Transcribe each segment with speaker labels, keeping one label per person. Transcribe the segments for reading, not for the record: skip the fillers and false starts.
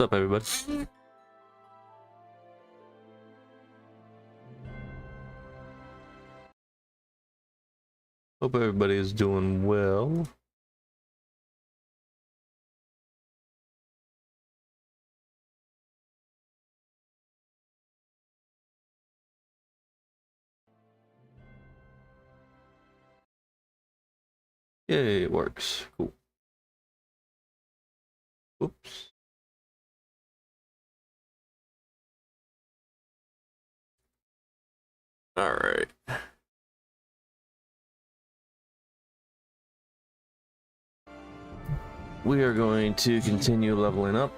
Speaker 1: What's up, everybody? Hope everybody is doing well. Yay, it works. Cool. Oops. All right. We are going to continue leveling up.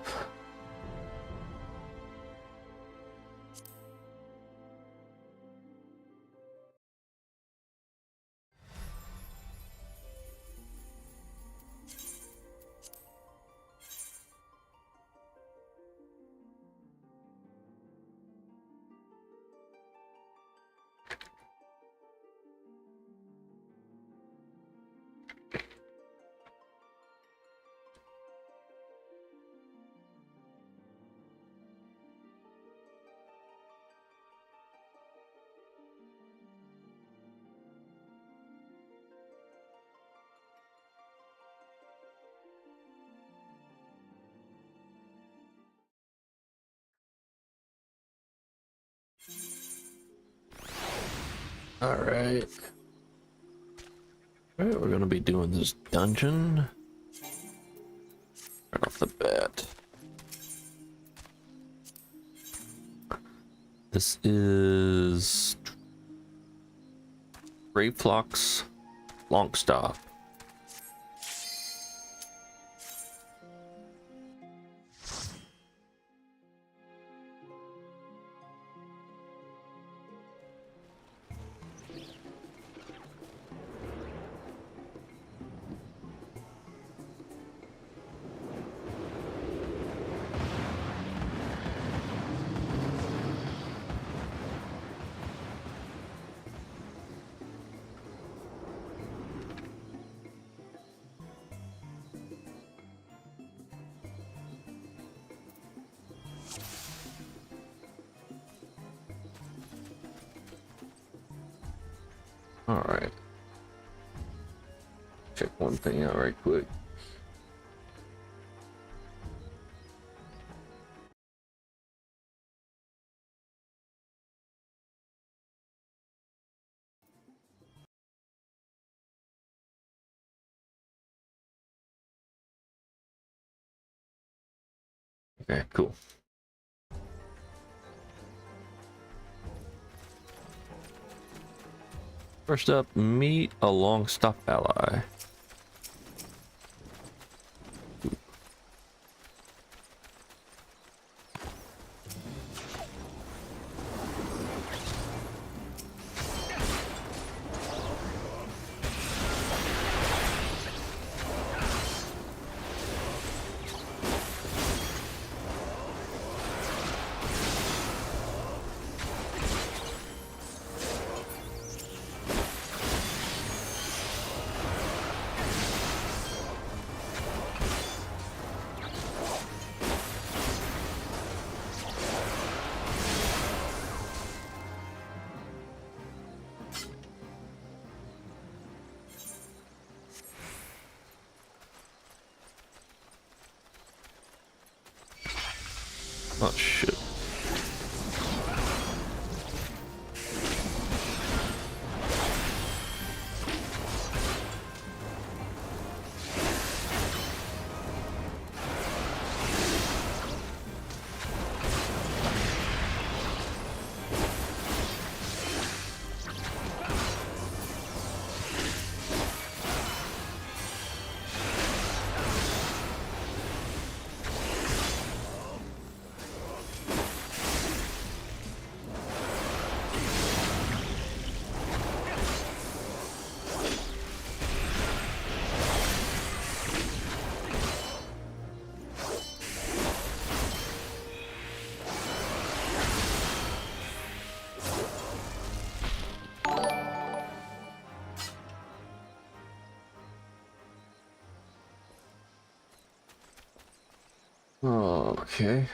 Speaker 1: All right. All right, we're gonna be doing this dungeon right off the bat. This is Greyflock's Longstop. All right. Check one thing out right quick. Okay, cool. First up, meet a Longstop ally. Oh shit. Okay.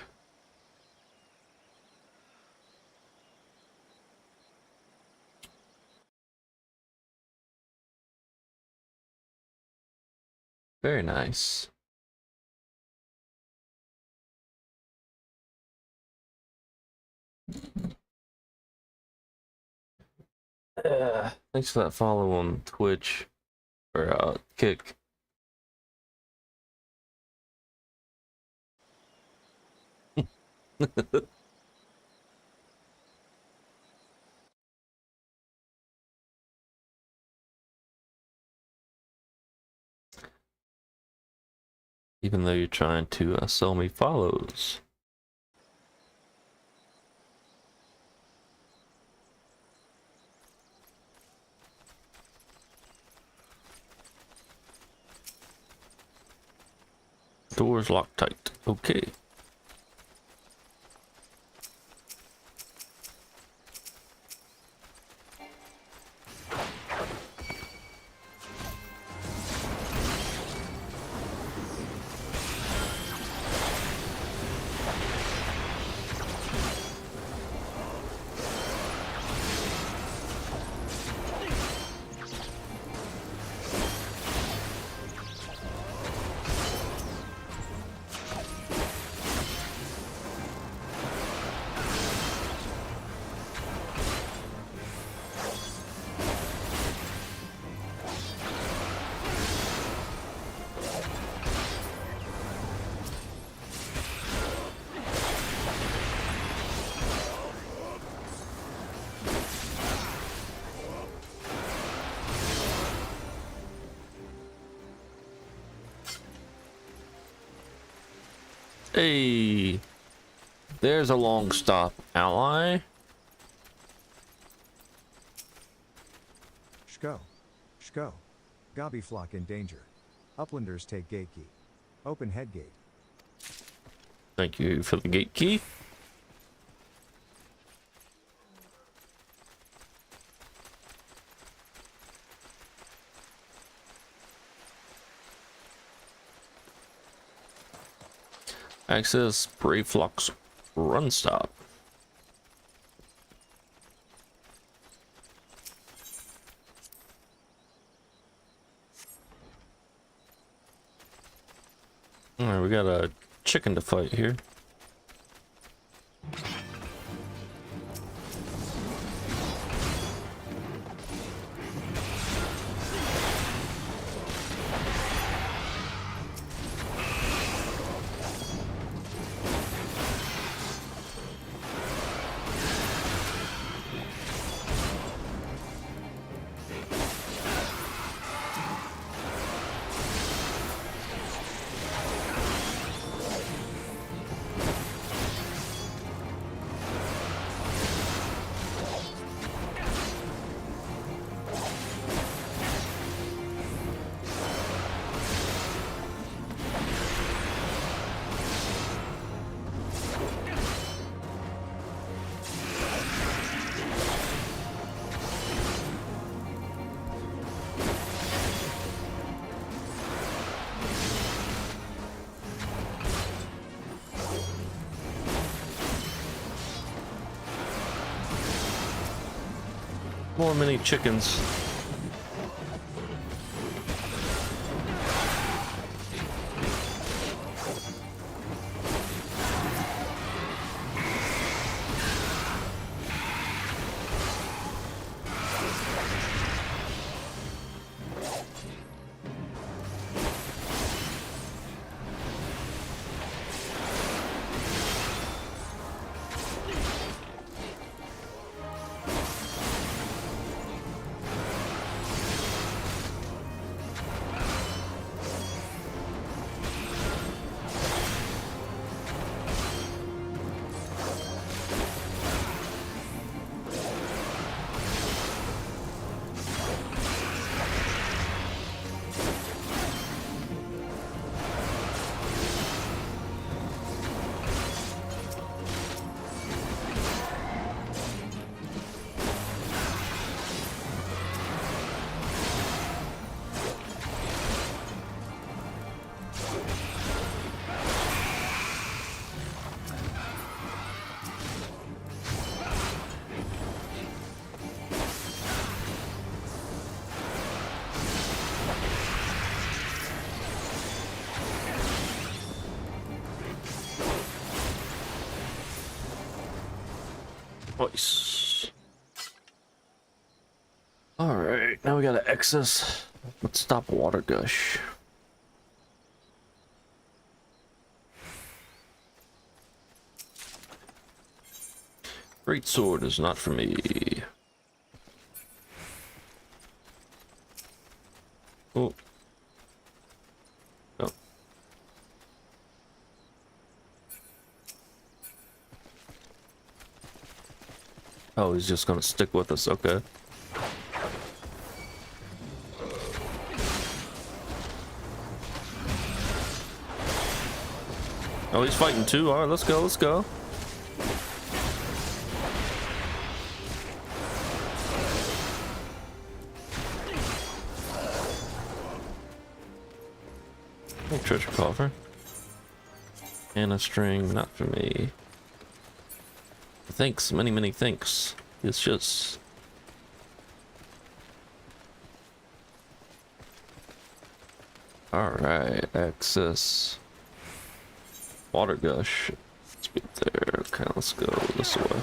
Speaker 1: Very nice. Thanks for that follow on Twitch or Kick. Even though you're trying to sell me follows. Doors locked tight. Okay. Hey, there's a long stop ally.
Speaker 2: Shko. Gobby flock in danger. Uplanders take gate key. Open head gate.
Speaker 1: Thank you for the gate key. Access Brave Flock's run stop. Alright, we got a chicken to fight here. More mini chickens. Nice. Alright, now we got an excess. Let's stop water gush. Great sword is not for me. Oh. Oh. Oh, he's just gonna stick with us, okay. Oh, he's fighting too. Alright, let's go, let's go. Oh, treasure coffer. And a string, not for me. Thanks, many, many thanks. It's just... Alright, access. Water gush. Let's be there. Okay, let's go this way.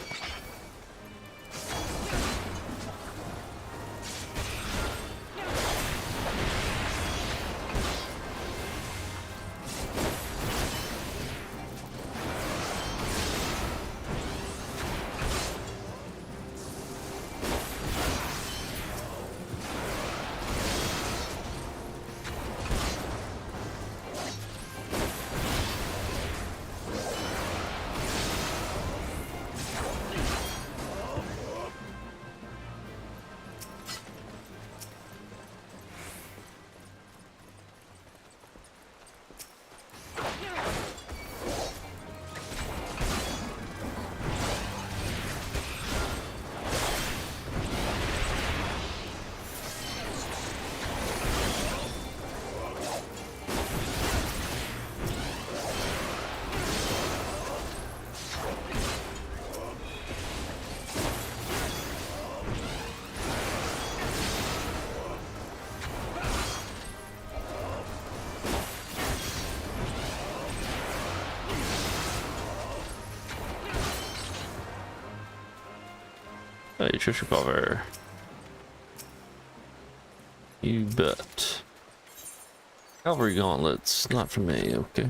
Speaker 1: Hey, treasure cover. You bet. Cavalry gauntlets, not for me, okay.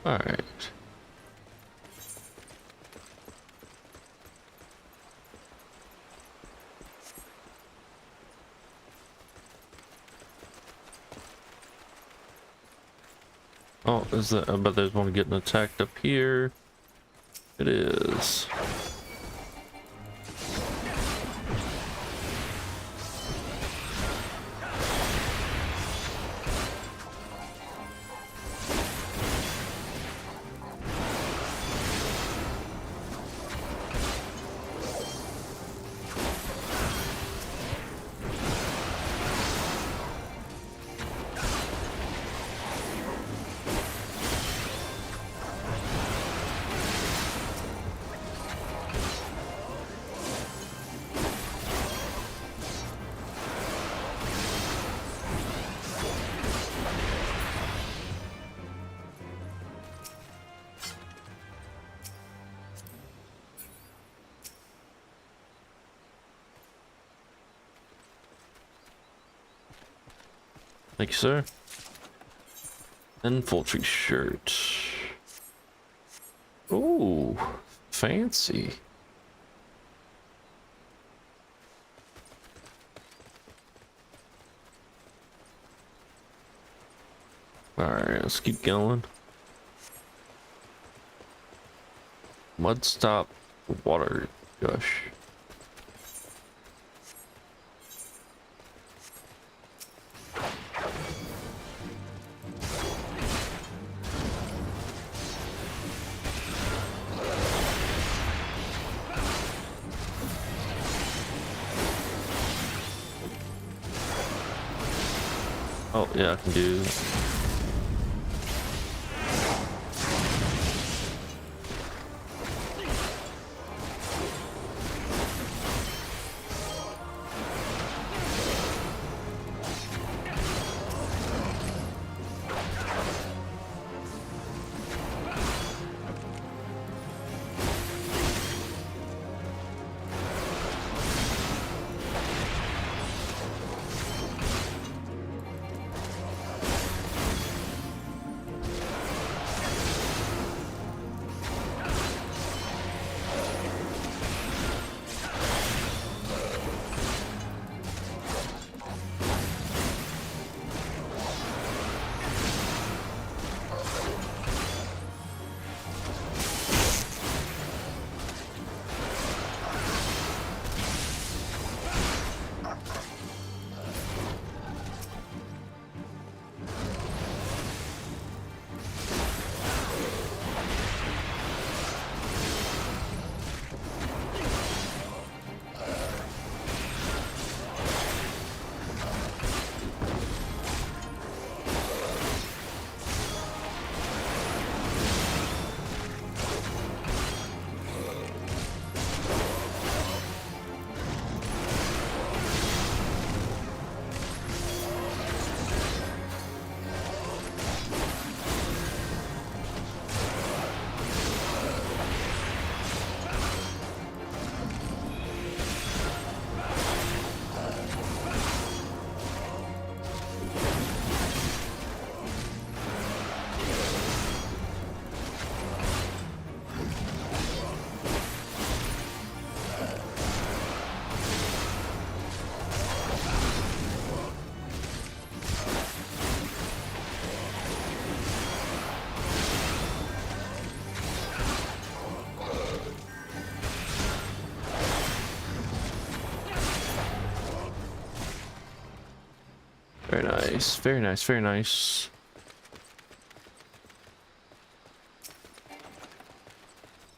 Speaker 1: All right. Oh, is that? I bet there's one getting attacked up here. It is. Thank you, sir. Infantry shirt. Ooh, fancy. Alright, let's keep going. Mud stop water gush. Oh yeah, I can do. Very nice, very nice, very nice.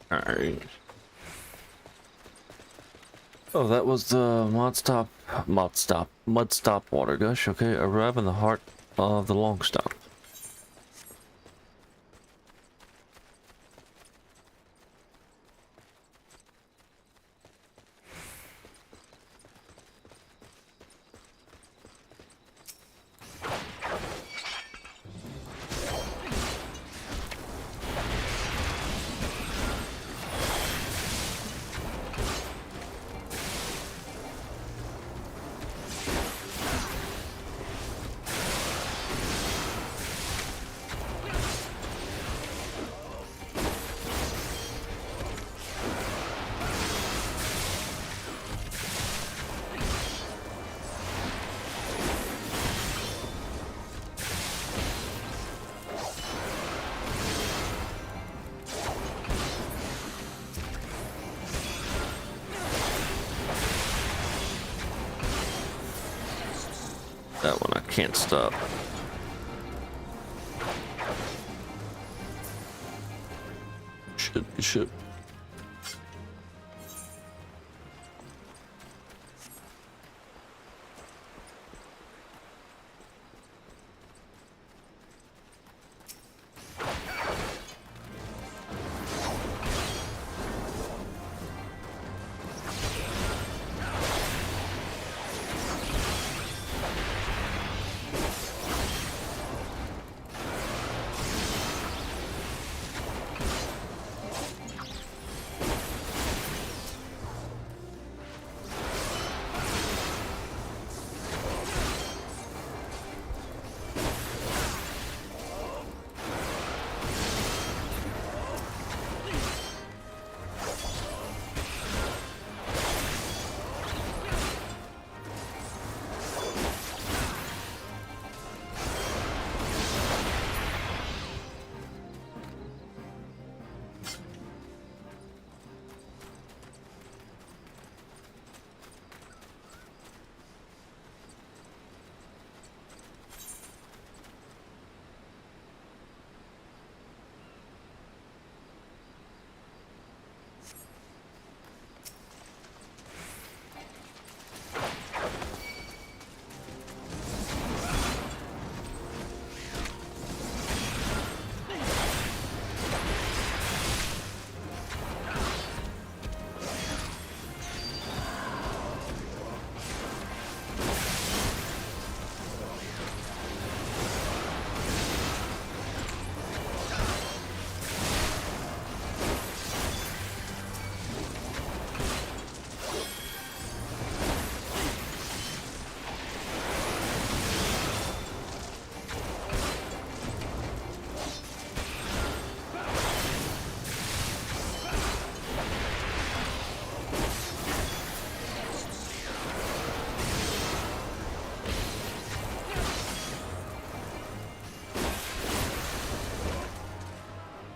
Speaker 1: Alright. Oh, that was the mud stop water gush. Okay, arrive in the heart of the long stop. That one I can't stop. Should.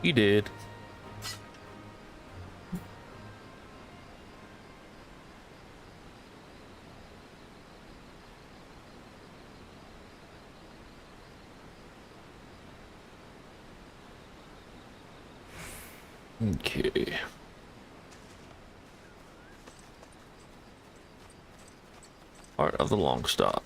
Speaker 1: He did. Okay. Part of the long stop.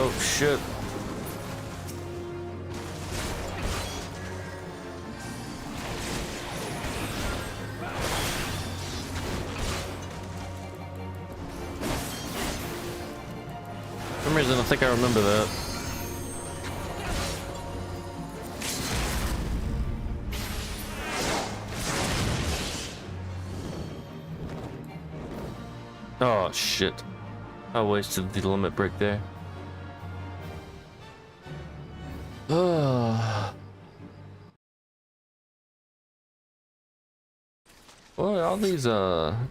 Speaker 1: Oh shit. For some reason I think I remember that. Oh shit. I wasted the limit break there. Boy, all these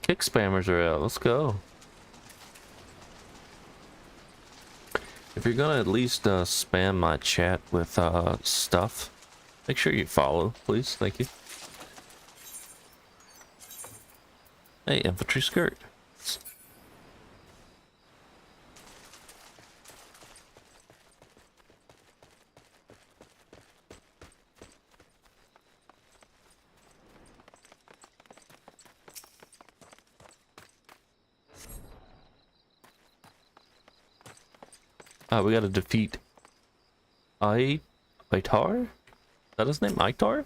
Speaker 1: kick spammers are out. Let's go. If you're gonna at least spam my chat with stuff, make sure you follow, please. Thank you. Hey, infantry skirt. We gotta defeat Itar? Is that his name? Itar?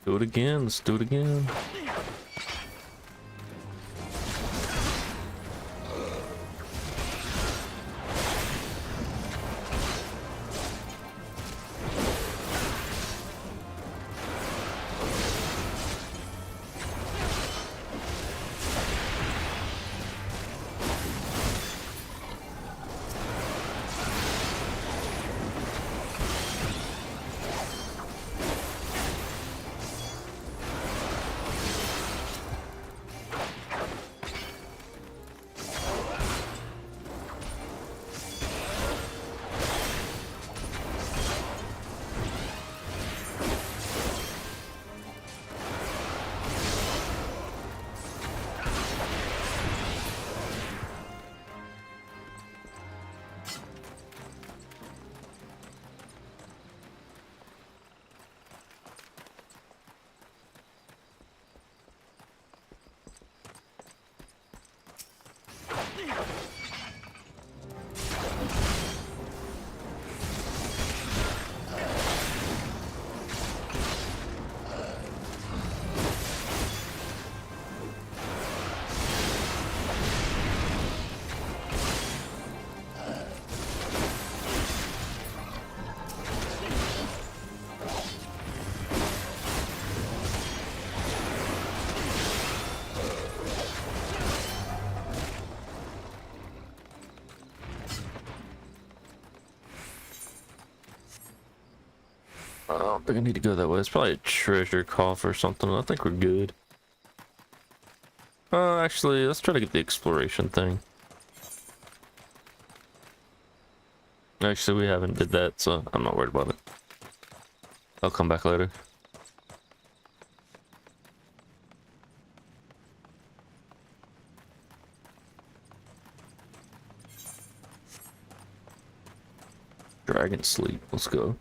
Speaker 1: Do it again. Let's do it again. I don't think I need to go that way. It's probably a treasure coffer or something. I think we're good. Actually, let's try to get the exploration thing. Actually, we haven't did that, so I'm not worried about it. I'll come back later. Dragon sleep. Let's go.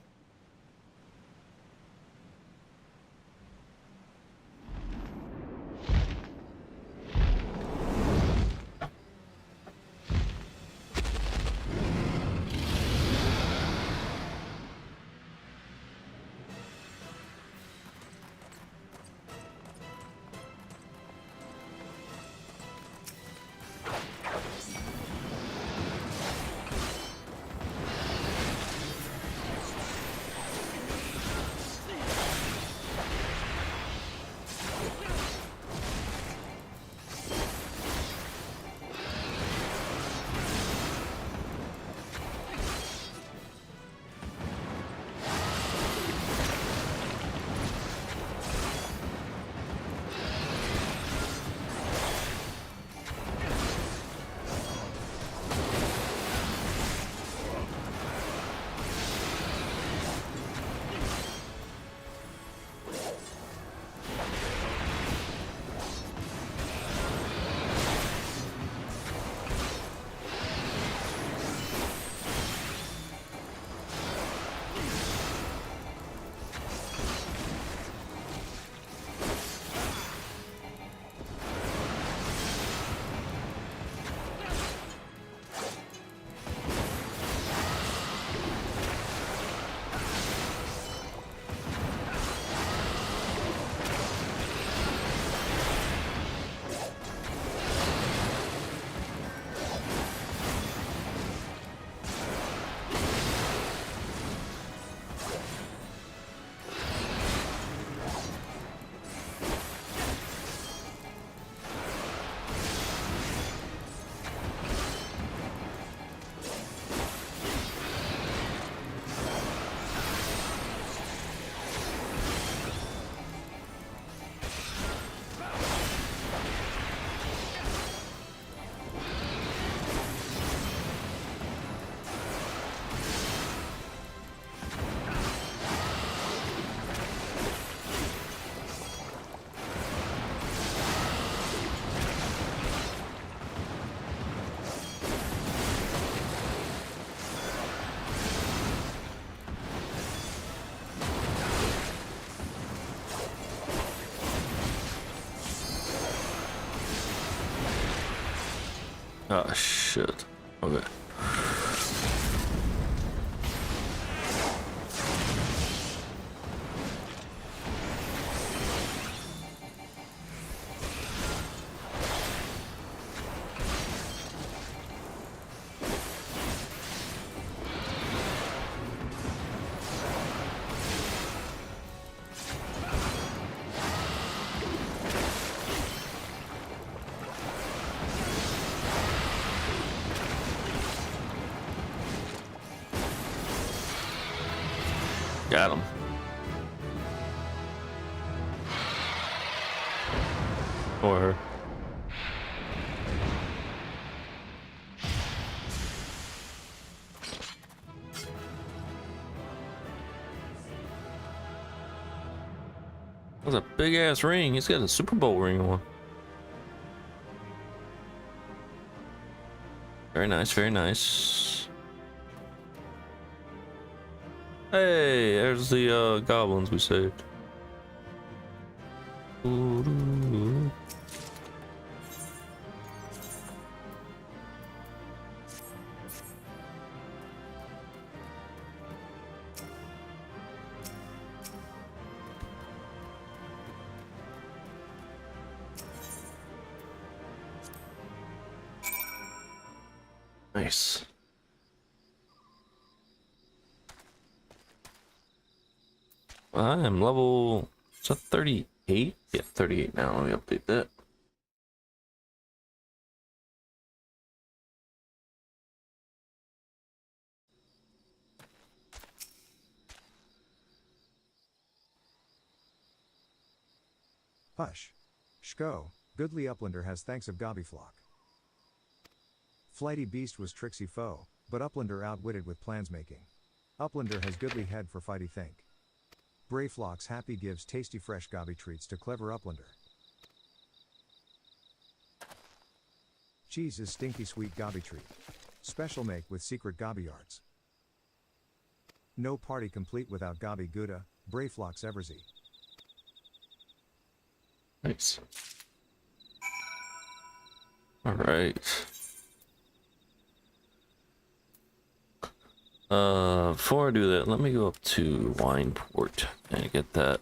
Speaker 1: Oh shit. Okay. Got him. Or her. That's a big ass ring. He's got a Super Bowl ring on. Very nice, very nice. Hey, there's the goblins we saved. Ooh. Nice. I am level, is that 38? Yeah, 38 now. Let me update that.
Speaker 2: Hush. Shko, goodly uplander has thanks of Gobbyflock. Flighty beast was tricksy foe, but uplander outwitted with plans making. Uplander has goodly head for fighty think. Brayflock's happy gives tasty fresh gobby treats to clever uplander. Cheese is stinky sweet gobby treat. Special make with secret gobby arts. No party complete without gobby gouda, Brayflock's eversy.
Speaker 1: Nice. Alright. Before I do that, let me go up to Wineport and get that.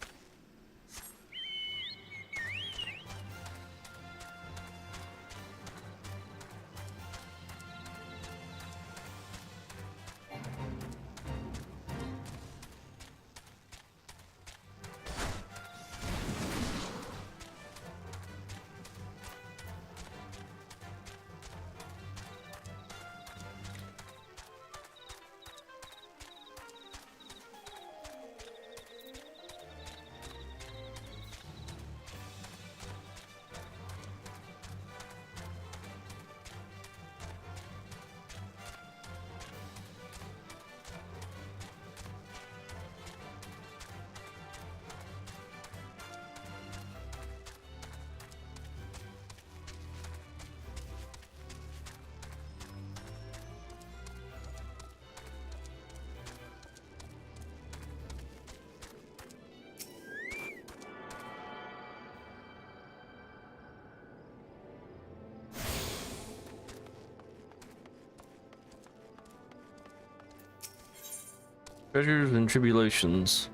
Speaker 1: Treasures and tribulations.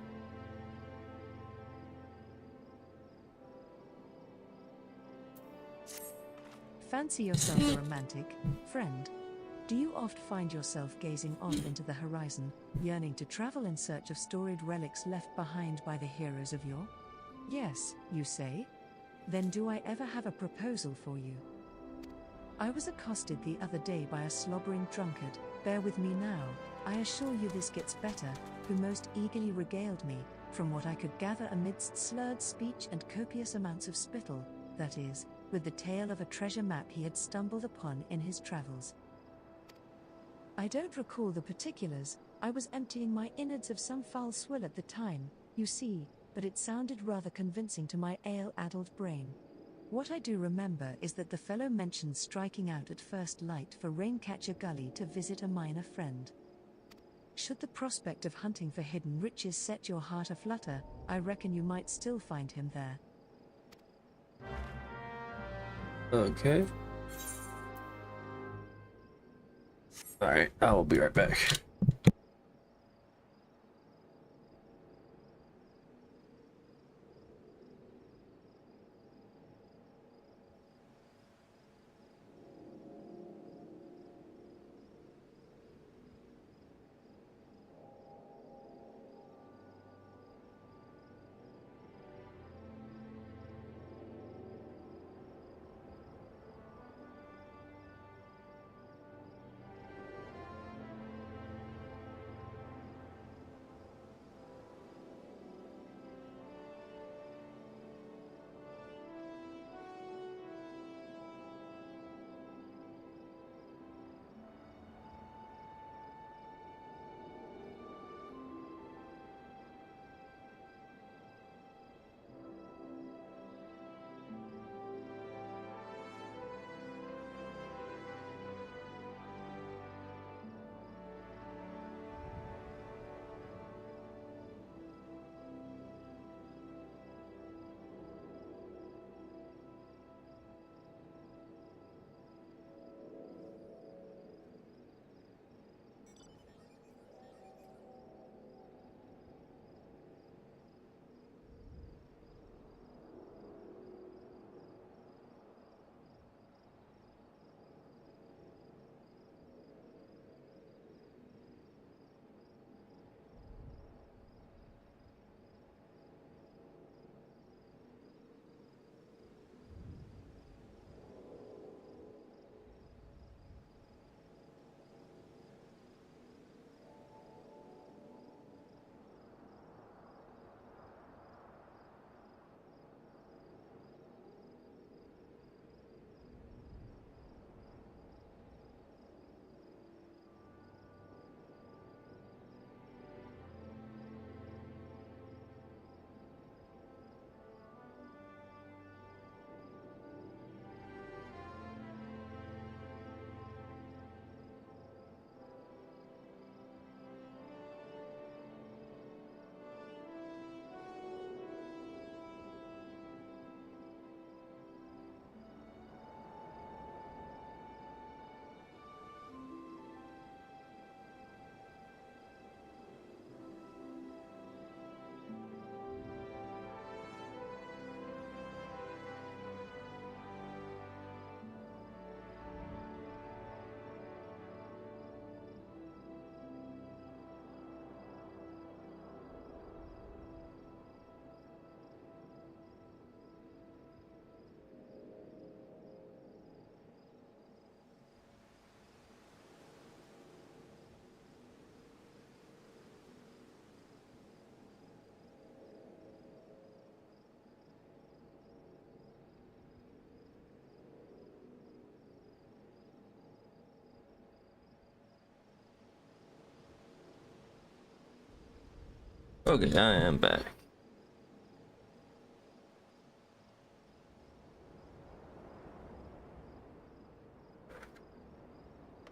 Speaker 3: Fancy yourself a romantic, friend? Do you oft find yourself gazing off into the horizon, yearning to travel in search of storied relics left behind by the heroes of yore? Yes, you say? Then do I ever have a proposal for you? I was accosted the other day by a slobbering drunkard, bear with me now, I assure you this gets better, who most eagerly regaled me, from what I could gather amidst slurred speech and copious amounts of spittle, that is, with the tale of a treasure map he had stumbled upon in his travels. I don't recall the particulars, I was emptying my innards of some foul swill at the time, you see, but it sounded rather convincing to my ale-addled brain. What I do remember is that the fellow mentioned striking out at first light for Raincatcher Gully to visit a miner friend. Should the prospect of hunting for hidden riches set your heart aflutter, I reckon you might still find him there.
Speaker 1: Okay. Alright, I will be right back. Okay, I am back.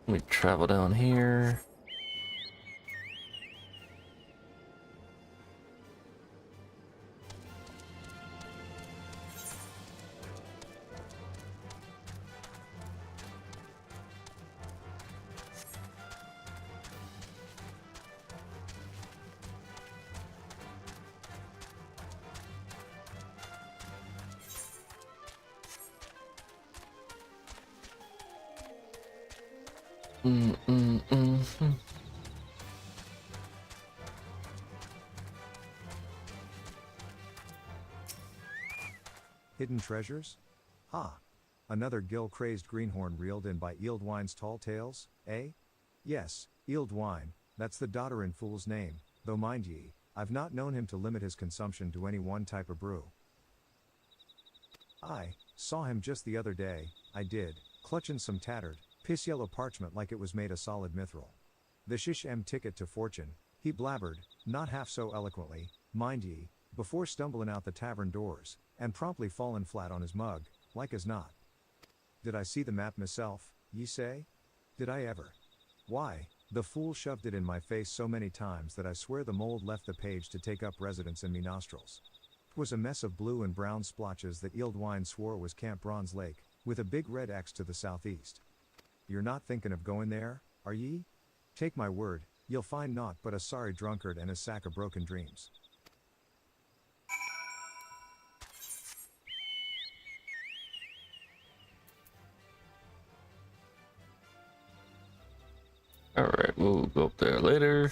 Speaker 1: Let me travel down here. Mm.
Speaker 2: Hidden treasures? Ha! Another gill-crazed greenhorn reeled in by Eeldwine's tall tales, eh? Yes, Eeldwine, that's the Dodderin fool's name, though mind ye, I've not known him to limit his consumption to any one type of brew. I saw him just the other day, I did, clutchin' some tattered, piss-yellow parchment like it was made of solid mithril. The shish ticket to fortune, he blabbered, not half so eloquently, mind ye, before stumbling out the tavern doors, and promptly fallin' flat on his mug, like as not. Did I see the map myself, ye say? Did I ever? Why, the fool shoved it in my face so many times that I swear the mold left the page to take up residence in me nostrils. 'Twas a mess of blue and brown splotches that Eeldwine swore was Camp Bronze Lake, with a big red X to the southeast. You're not thinkin' of going there, are ye? Take my word, you'll find naught but a sorry drunkard and a sack of broken dreams.
Speaker 1: Alright, we'll go up there later.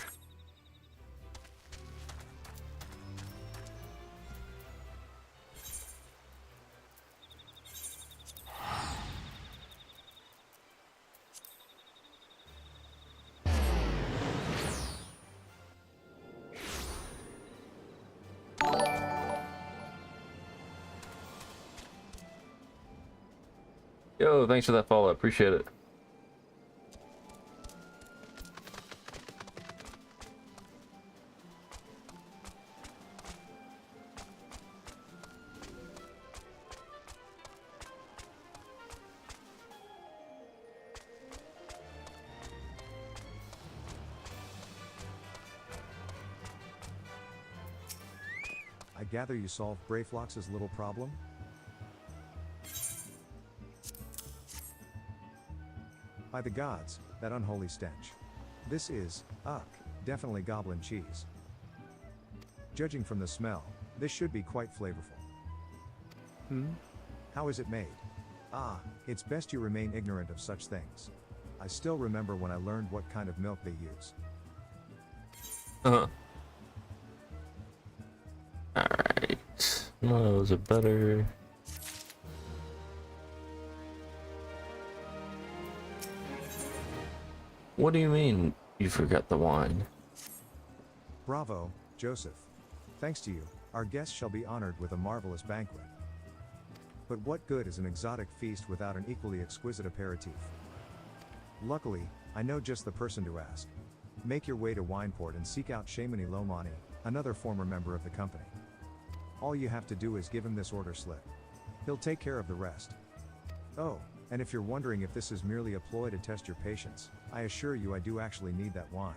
Speaker 1: Yo, thanks for that follow, I appreciate it.
Speaker 2: I gather you solved Brayflox's little problem? By the gods, that unholy stench. This is, definitely goblin cheese. Judging from the smell, this should be quite flavorful. How is it made? It's best you remain ignorant of such things. I still remember when I learned what kind of milk they use.
Speaker 1: Alright. No, those are better. What do you mean you forgot the wine?
Speaker 2: Bravo, Joseph. Thanks to you, our guests shall be honored with a marvelous banquet. But what good is an exotic feast without an equally exquisite aperitif? Luckily, I know just the person to ask. Make your way to Wineport and seek out Shaimani Lomani, another former member of the company. All you have to do is give him this order slip. He'll take care of the rest. Oh, and if you're wondering if this is merely a ploy to test your patience, I assure you I do actually need that wine.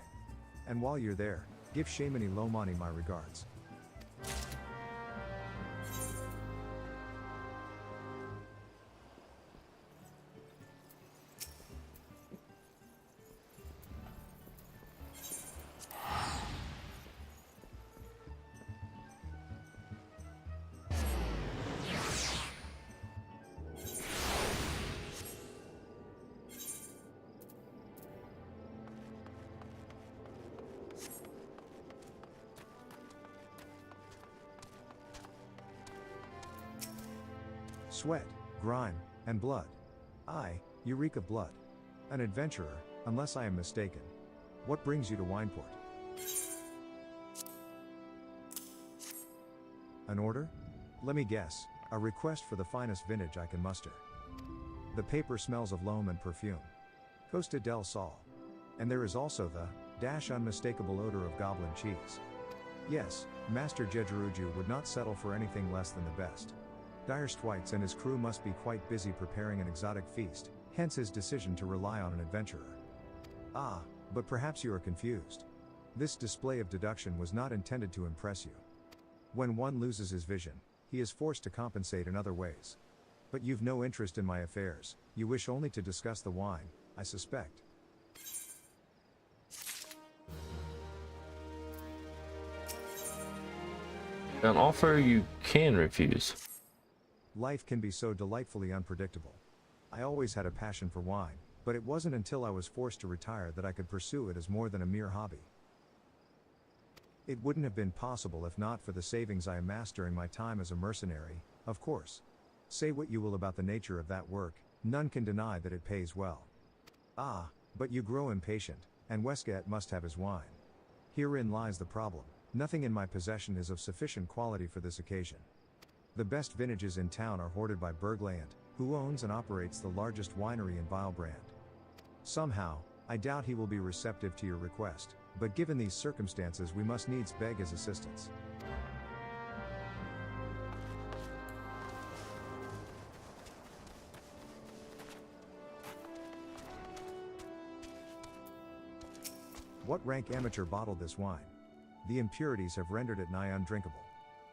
Speaker 2: And while you're there, give Shaimani Lomani my regards. Sweat, grime, and blood. You reek of blood. An adventurer, unless I am mistaken. What brings you to Wineport? An order? Let me guess, a request for the finest vintage I can muster. The paper smells of loam and perfume. Costa del Sol. And there is also the unmistakable odor of goblin cheese. Yes, Master Jejeruju would not settle for anything less than the best. Dire Stwites and his crew must be quite busy preparing an exotic feast, hence his decision to rely on an adventurer. Ah, but perhaps you are confused. This display of deduction was not intended to impress you. When one loses his vision, he is forced to compensate in other ways. But you've no interest in my affairs, you wish only to discuss the wine, I suspect.
Speaker 1: An offer you can refuse.
Speaker 2: Life can be so delightfully unpredictable. I always had a passion for wine, but it wasn't until I was forced to retire that I could pursue it as more than a mere hobby. It wouldn't have been possible if not for the savings I amassed during my time as a mercenary, of course. Say what you will about the nature of that work, none can deny that it pays well. Ah, but you grow impatient, and Westgate must have his wine. Herein lies the problem. Nothing in my possession is of sufficient quality for this occasion. The best vintages in town are hoarded by Bergland, who owns and operates the largest winery in Vilebrand. Somehow, I doubt he will be receptive to your request, but given these circumstances we must needs beg his assistance. What rank amateur bottled this wine? The impurities have rendered it nigh undrinkable.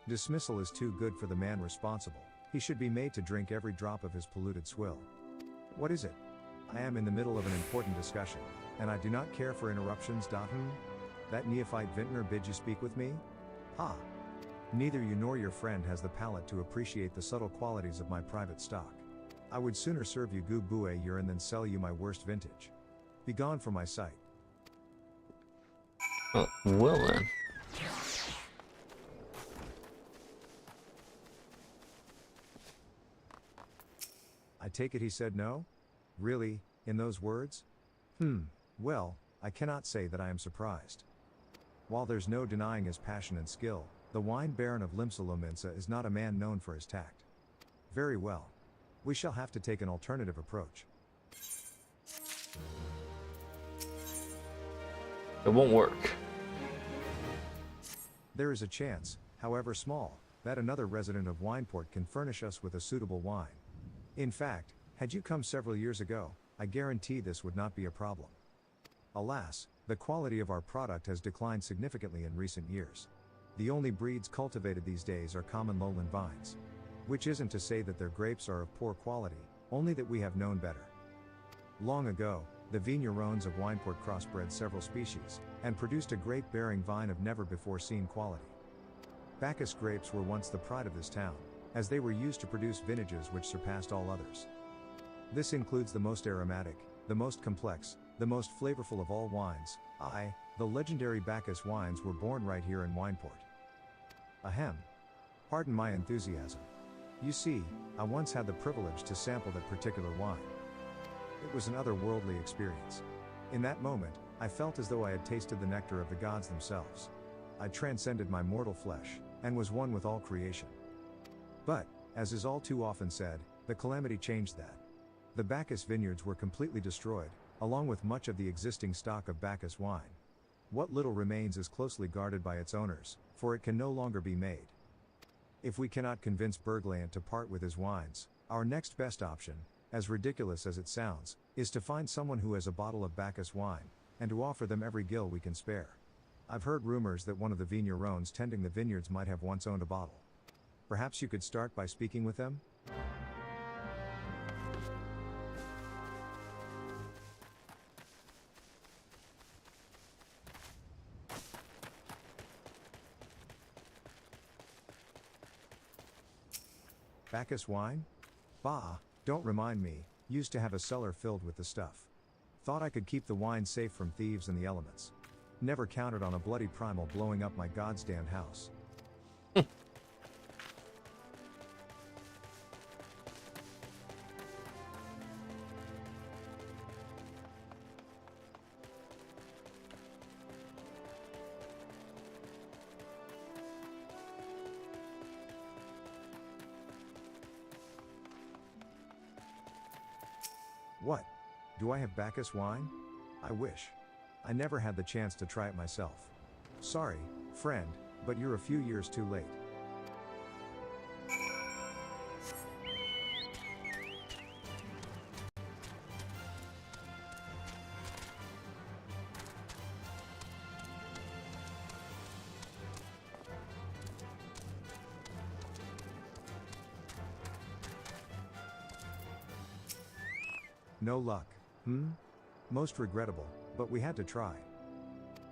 Speaker 2: Dismissal is too good for the man responsible. He should be made to drink every drop of his polluted swill. What is it? I am in the middle of an important discussion, and I do not care for interruptions. That neophyte vintner bid you speak with me? Ha! Neither you nor your friend has the palate to appreciate the subtle qualities of my private stock. I would sooner serve you Gu Bue urine than sell you my worst vintage. Begone from my sight.
Speaker 1: Well then.
Speaker 2: I take it he said no? Really, in those words? Well, I cannot say that I am surprised. While there's no denying his passion and skill, the wine baron of Limsalominsa is not a man known for his tact. Very well. We shall have to take an alternative approach.
Speaker 1: It won't work.
Speaker 2: There is a chance, however small, that another resident of Wineport can furnish us with a suitable wine. In fact, had you come several years ago, I guarantee this would not be a problem. Alas, the quality of our product has declined significantly in recent years. The only breeds cultivated these days are common lowland vines. Which isn't to say that their grapes are of poor quality, only that we have known better. Long ago, the vignerons of Wineport crossbred several species, and produced a grape-bearing vine of never-before-seen quality. Bacchus grapes were once the pride of this town, as they were used to produce vintages which surpassed all others. This includes the most aromatic, the most complex, the most flavorful of all wines. The legendary Bacchus wines were born right here in Wineport. Ahem. Pardon my enthusiasm. You see, I once had the privilege to sample that particular wine. It was an otherworldly experience. In that moment, I felt as though I had tasted the nectar of the gods themselves. I transcended my mortal flesh, and was one with all creation. But, as is all too often said, the calamity changed that. The Bacchus vineyards were completely destroyed, along with much of the existing stock of Bacchus wine. What little remains is closely guarded by its owners, for it can no longer be made. If we cannot convince Bergland to part with his wines, our next best option, as ridiculous as it sounds, is to find someone who has a bottle of Bacchus wine, and to offer them every gill we can spare. I've heard rumors that one of the vignerons tending the vineyards might have once owned a bottle. Perhaps you could start by speaking with them? Bacchus wine? Bah, don't remind me, used to have a cellar filled with the stuff. Thought I could keep the wine safe from thieves and the elements. Never counted on a bloody primal blowing up my goddamn house. What? Do I have Bacchus wine? I wish. I never had the chance to try it myself. Sorry, friend, but you're a few years too late. No luck. Most regrettable, but we had to try.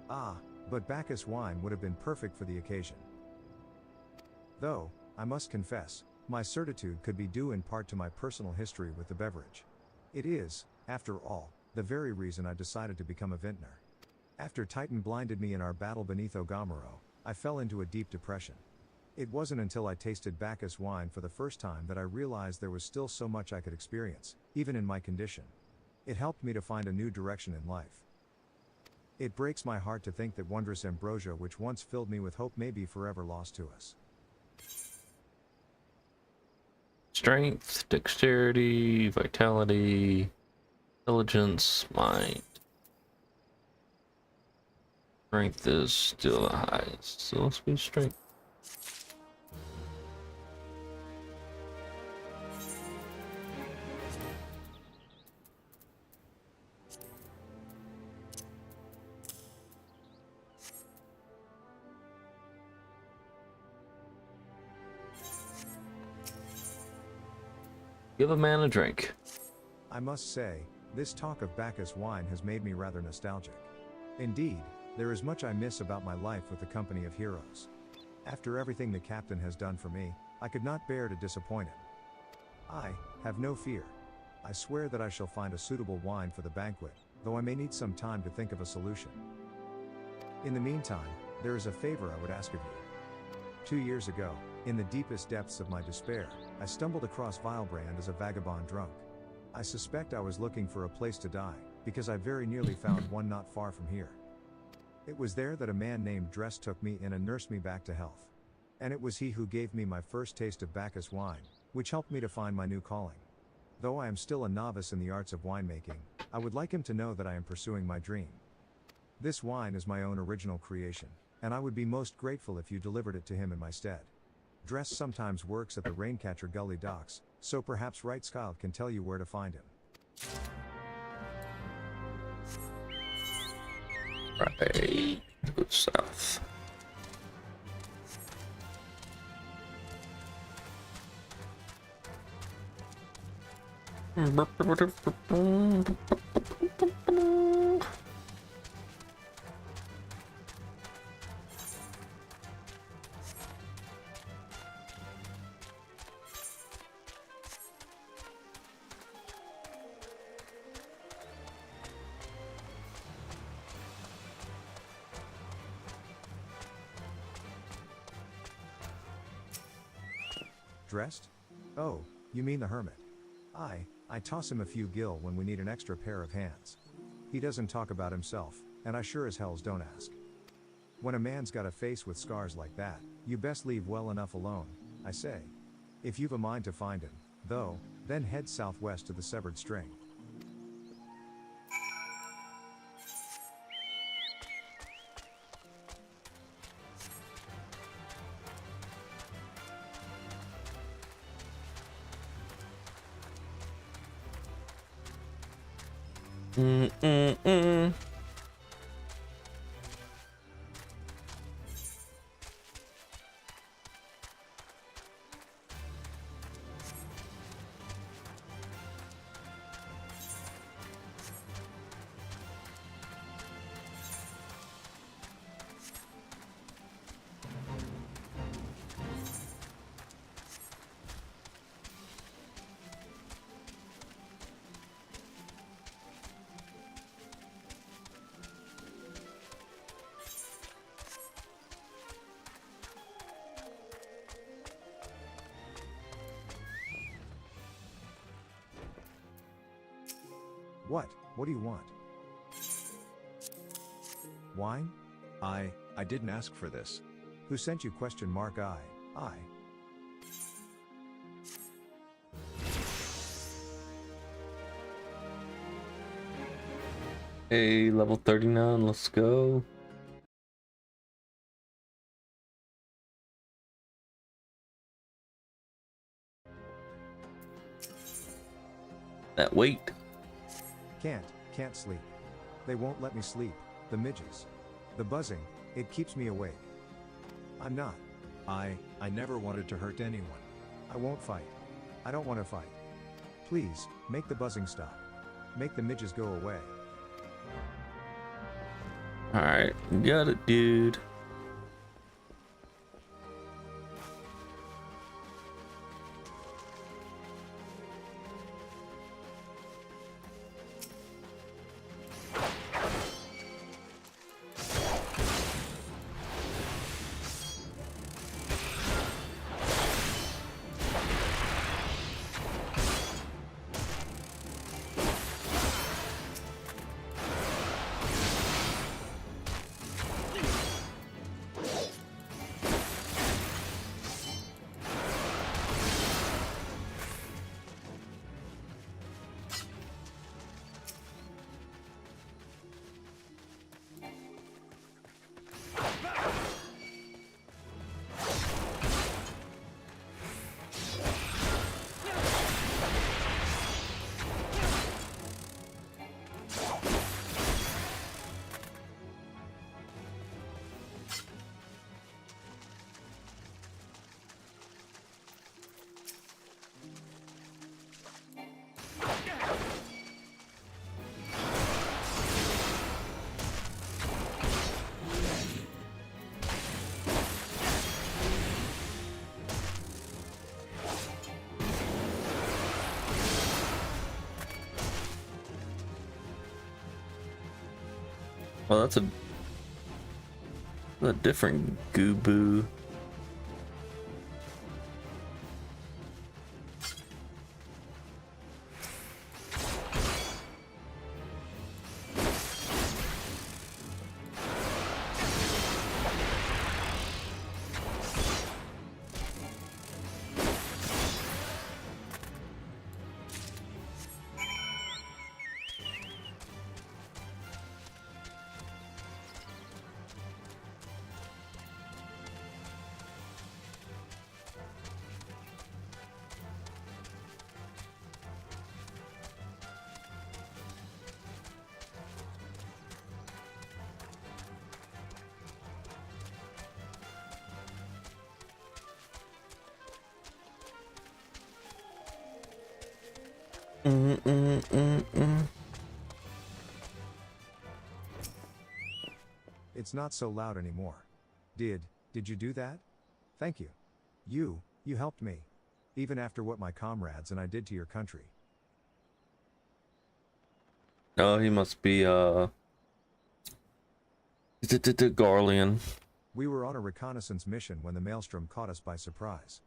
Speaker 2: Ah, but Bacchus wine would have been perfect for the occasion. Though, I must confess, my certitude could be due in part to my personal history with the beverage. It is, after all, the very reason I decided to become a vintner. After Titan blinded me in our battle beneath Ogamuro, I fell into a deep depression. It wasn't until I tasted Bacchus wine for the first time that I realized there was still so much I could experience, even in my condition. It helped me to find a new direction in life. It breaks my heart to think that wondrous ambrosia which once filled me with hope may be forever lost to us.
Speaker 1: Strength, dexterity, vitality, intelligence, mind. Strength is still the highest, so let's be strength. Give a man a drink.
Speaker 2: I must say, this talk of Bacchus wine has made me rather nostalgic. Indeed, there is much I miss about my life with the company of heroes. After everything the captain has done for me, I could not bear to disappoint him. I have no fear. I swear that I shall find a suitable wine for the banquet, though I may need some time to think of a solution. In the meantime, there is a favor I would ask of you. 2 years ago, in the deepest depths of my despair, I stumbled across Vilebrand as a vagabond drunk. I suspect I was looking for a place to die, because I very nearly found one not far from here. It was there that a man named Dress took me in and nursed me back to health. And it was he who gave me my first taste of Bacchus wine, which helped me to find my new calling. Though I am still a novice in the arts of winemaking, I would like him to know that I am pursuing my dream. This wine is my own original creation, and I would be most grateful if you delivered it to him in my stead. Dress sometimes works at the Raincatcher Gully docks, so perhaps Rightschild can tell you where to find him.
Speaker 1: Right. Go south.
Speaker 2: Dressed? Oh, you mean the hermit. I toss him a few gil when we need an extra pair of hands. He doesn't talk about himself, and I sure as hells don't ask. When a man's got a face with scars like that, you best leave well enough alone, I say. If you've a mind to find him, though, then head southwest to the Severed String.
Speaker 1: Mm-mm-mm.
Speaker 2: What? What do you want? Wine?
Speaker 4: I didn't ask for this.
Speaker 2: Who sent you question mark I?
Speaker 1: Hey, level 39, let's go. That weight.
Speaker 2: Can't sleep. They won't let me sleep, the midges. The buzzing, it keeps me awake. I'm not.
Speaker 4: I never wanted to hurt anyone.
Speaker 2: I won't fight. I don't want to fight. Please, make the buzzing stop. Make the midges go away.
Speaker 1: Alright, got it, dude. Well, that's a different goo-boo.
Speaker 2: It's not so loud anymore. Did you do that? Thank you. You helped me. Even after what my comrades and I did to your country.
Speaker 1: Oh, he must be, Garlean.
Speaker 2: We were on a reconnaissance mission when the Maelstrom caught us by surprise.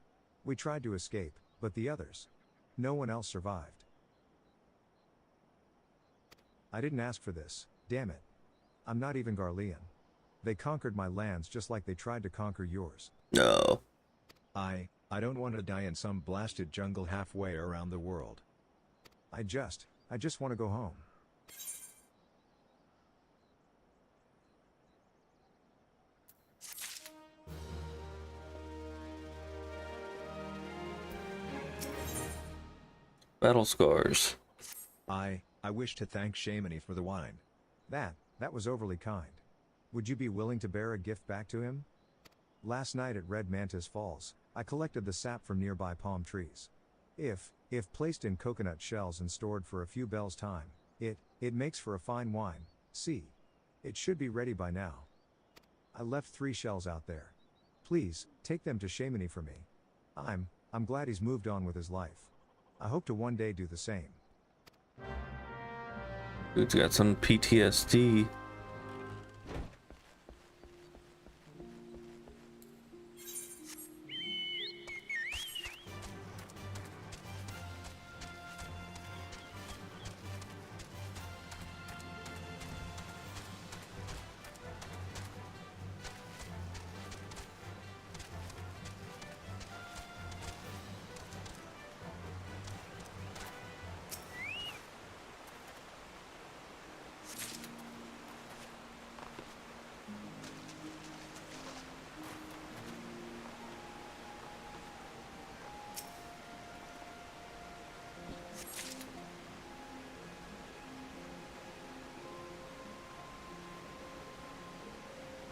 Speaker 2: We tried to escape, but the others. No one else survived. I didn't ask for this, damn it. I'm not even Garlean. They conquered my lands just like they tried to conquer yours.
Speaker 1: No.
Speaker 4: I don't want to die in some blasted jungle halfway around the world.
Speaker 2: I just want to go home.
Speaker 1: Battle scars.
Speaker 4: I wish to thank Shamini for the wine.
Speaker 2: That was overly kind. Would you be willing to bear a gift back to him? Last night at Red Mantis Falls, I collected the sap from nearby palm trees. If placed in coconut shells and stored for a few bells' time, it makes for a fine wine. See. It should be ready by now. I left 3 shells out there. Please, take them to Shamini for me. I'm glad he's moved on with his life. I hope to one day do the same.
Speaker 1: Dude's got some PTSD.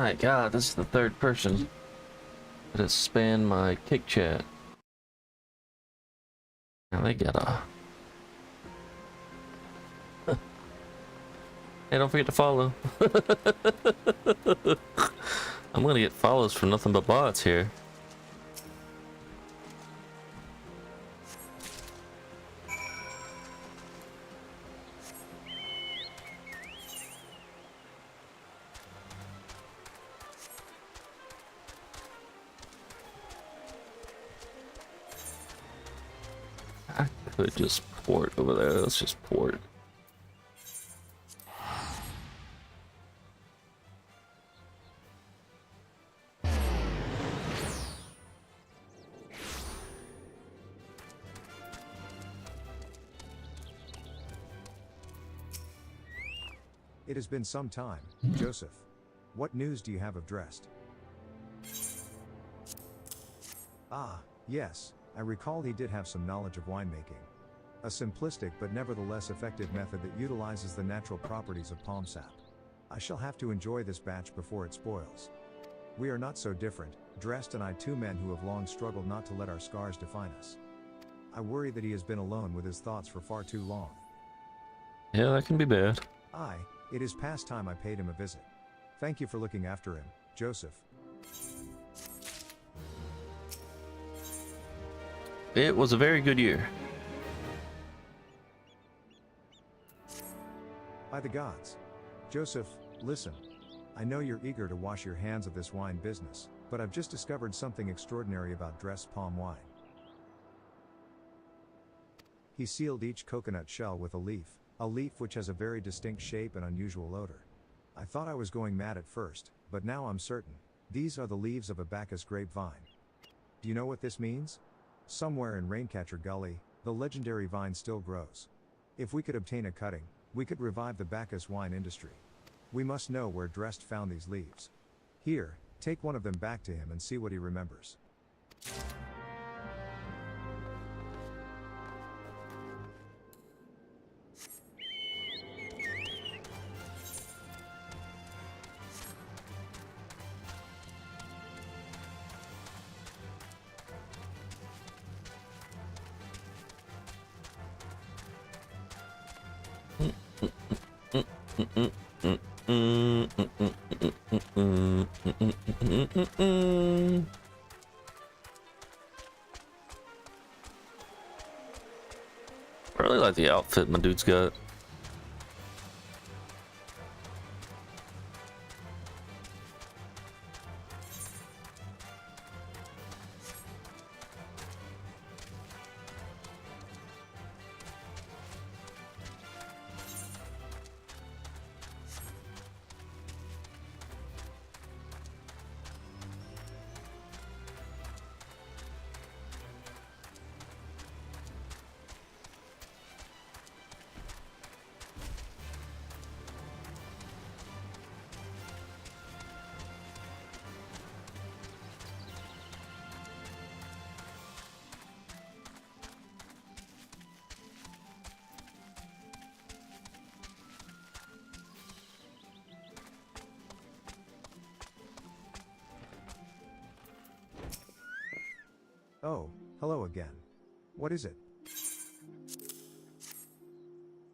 Speaker 1: My God, this is the third person that has spanned my kick chat. Now they got a. Hey, don't forget to follow. I'm gonna get follows for nothing but bots here. I could just port over there. Let's just port.
Speaker 2: It has been some time, Joseph. What news do you have of Drest? Ah, yes, I recall he did have some knowledge of winemaking. A simplistic but nevertheless effective method that utilizes the natural properties of palm sap. I shall have to enjoy this batch before it spoils. We are not so different, Drest and I, two men who have long struggled not to let our scars define us. I worry that he has been alone with his thoughts for far too long.
Speaker 1: Yeah, that can be bad.
Speaker 2: It is past time I paid him a visit. Thank you for looking after him, Joseph.
Speaker 1: It was a very good year.
Speaker 2: By the gods. Joseph, listen. I know you're eager to wash your hands of this wine business, but I've just discovered something extraordinary about Drest palm wine. He sealed each coconut shell with a leaf which has a very distinct shape and unusual odor. I thought I was going mad at first, but now I'm certain. These are the leaves of a Bacchus grapevine. Do you know what this means? Somewhere in Raincatcher Gully, the legendary vine still grows. If we could obtain a cutting, we could revive the Bacchus wine industry. We must know where Drest found these leaves. Here, take one of them back to him and see what he remembers.
Speaker 1: I really like the outfit my dude's got.
Speaker 2: Oh, hello again. What is it?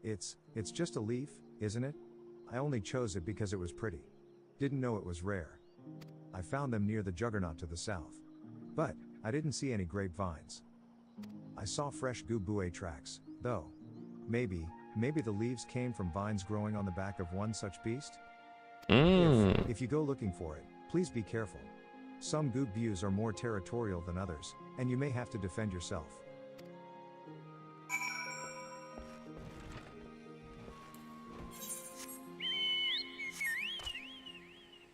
Speaker 2: It's just a leaf, isn't it? I only chose it because it was pretty. Didn't know it was rare. I found them near the Juggernaut to the south. But, I didn't see any grapevines. I saw fresh gubué tracks, though. Maybe the leaves came from vines growing on the back of one such beast? If you go looking for it, please be careful. Some gubus are more territorial than others, and you may have to defend yourself.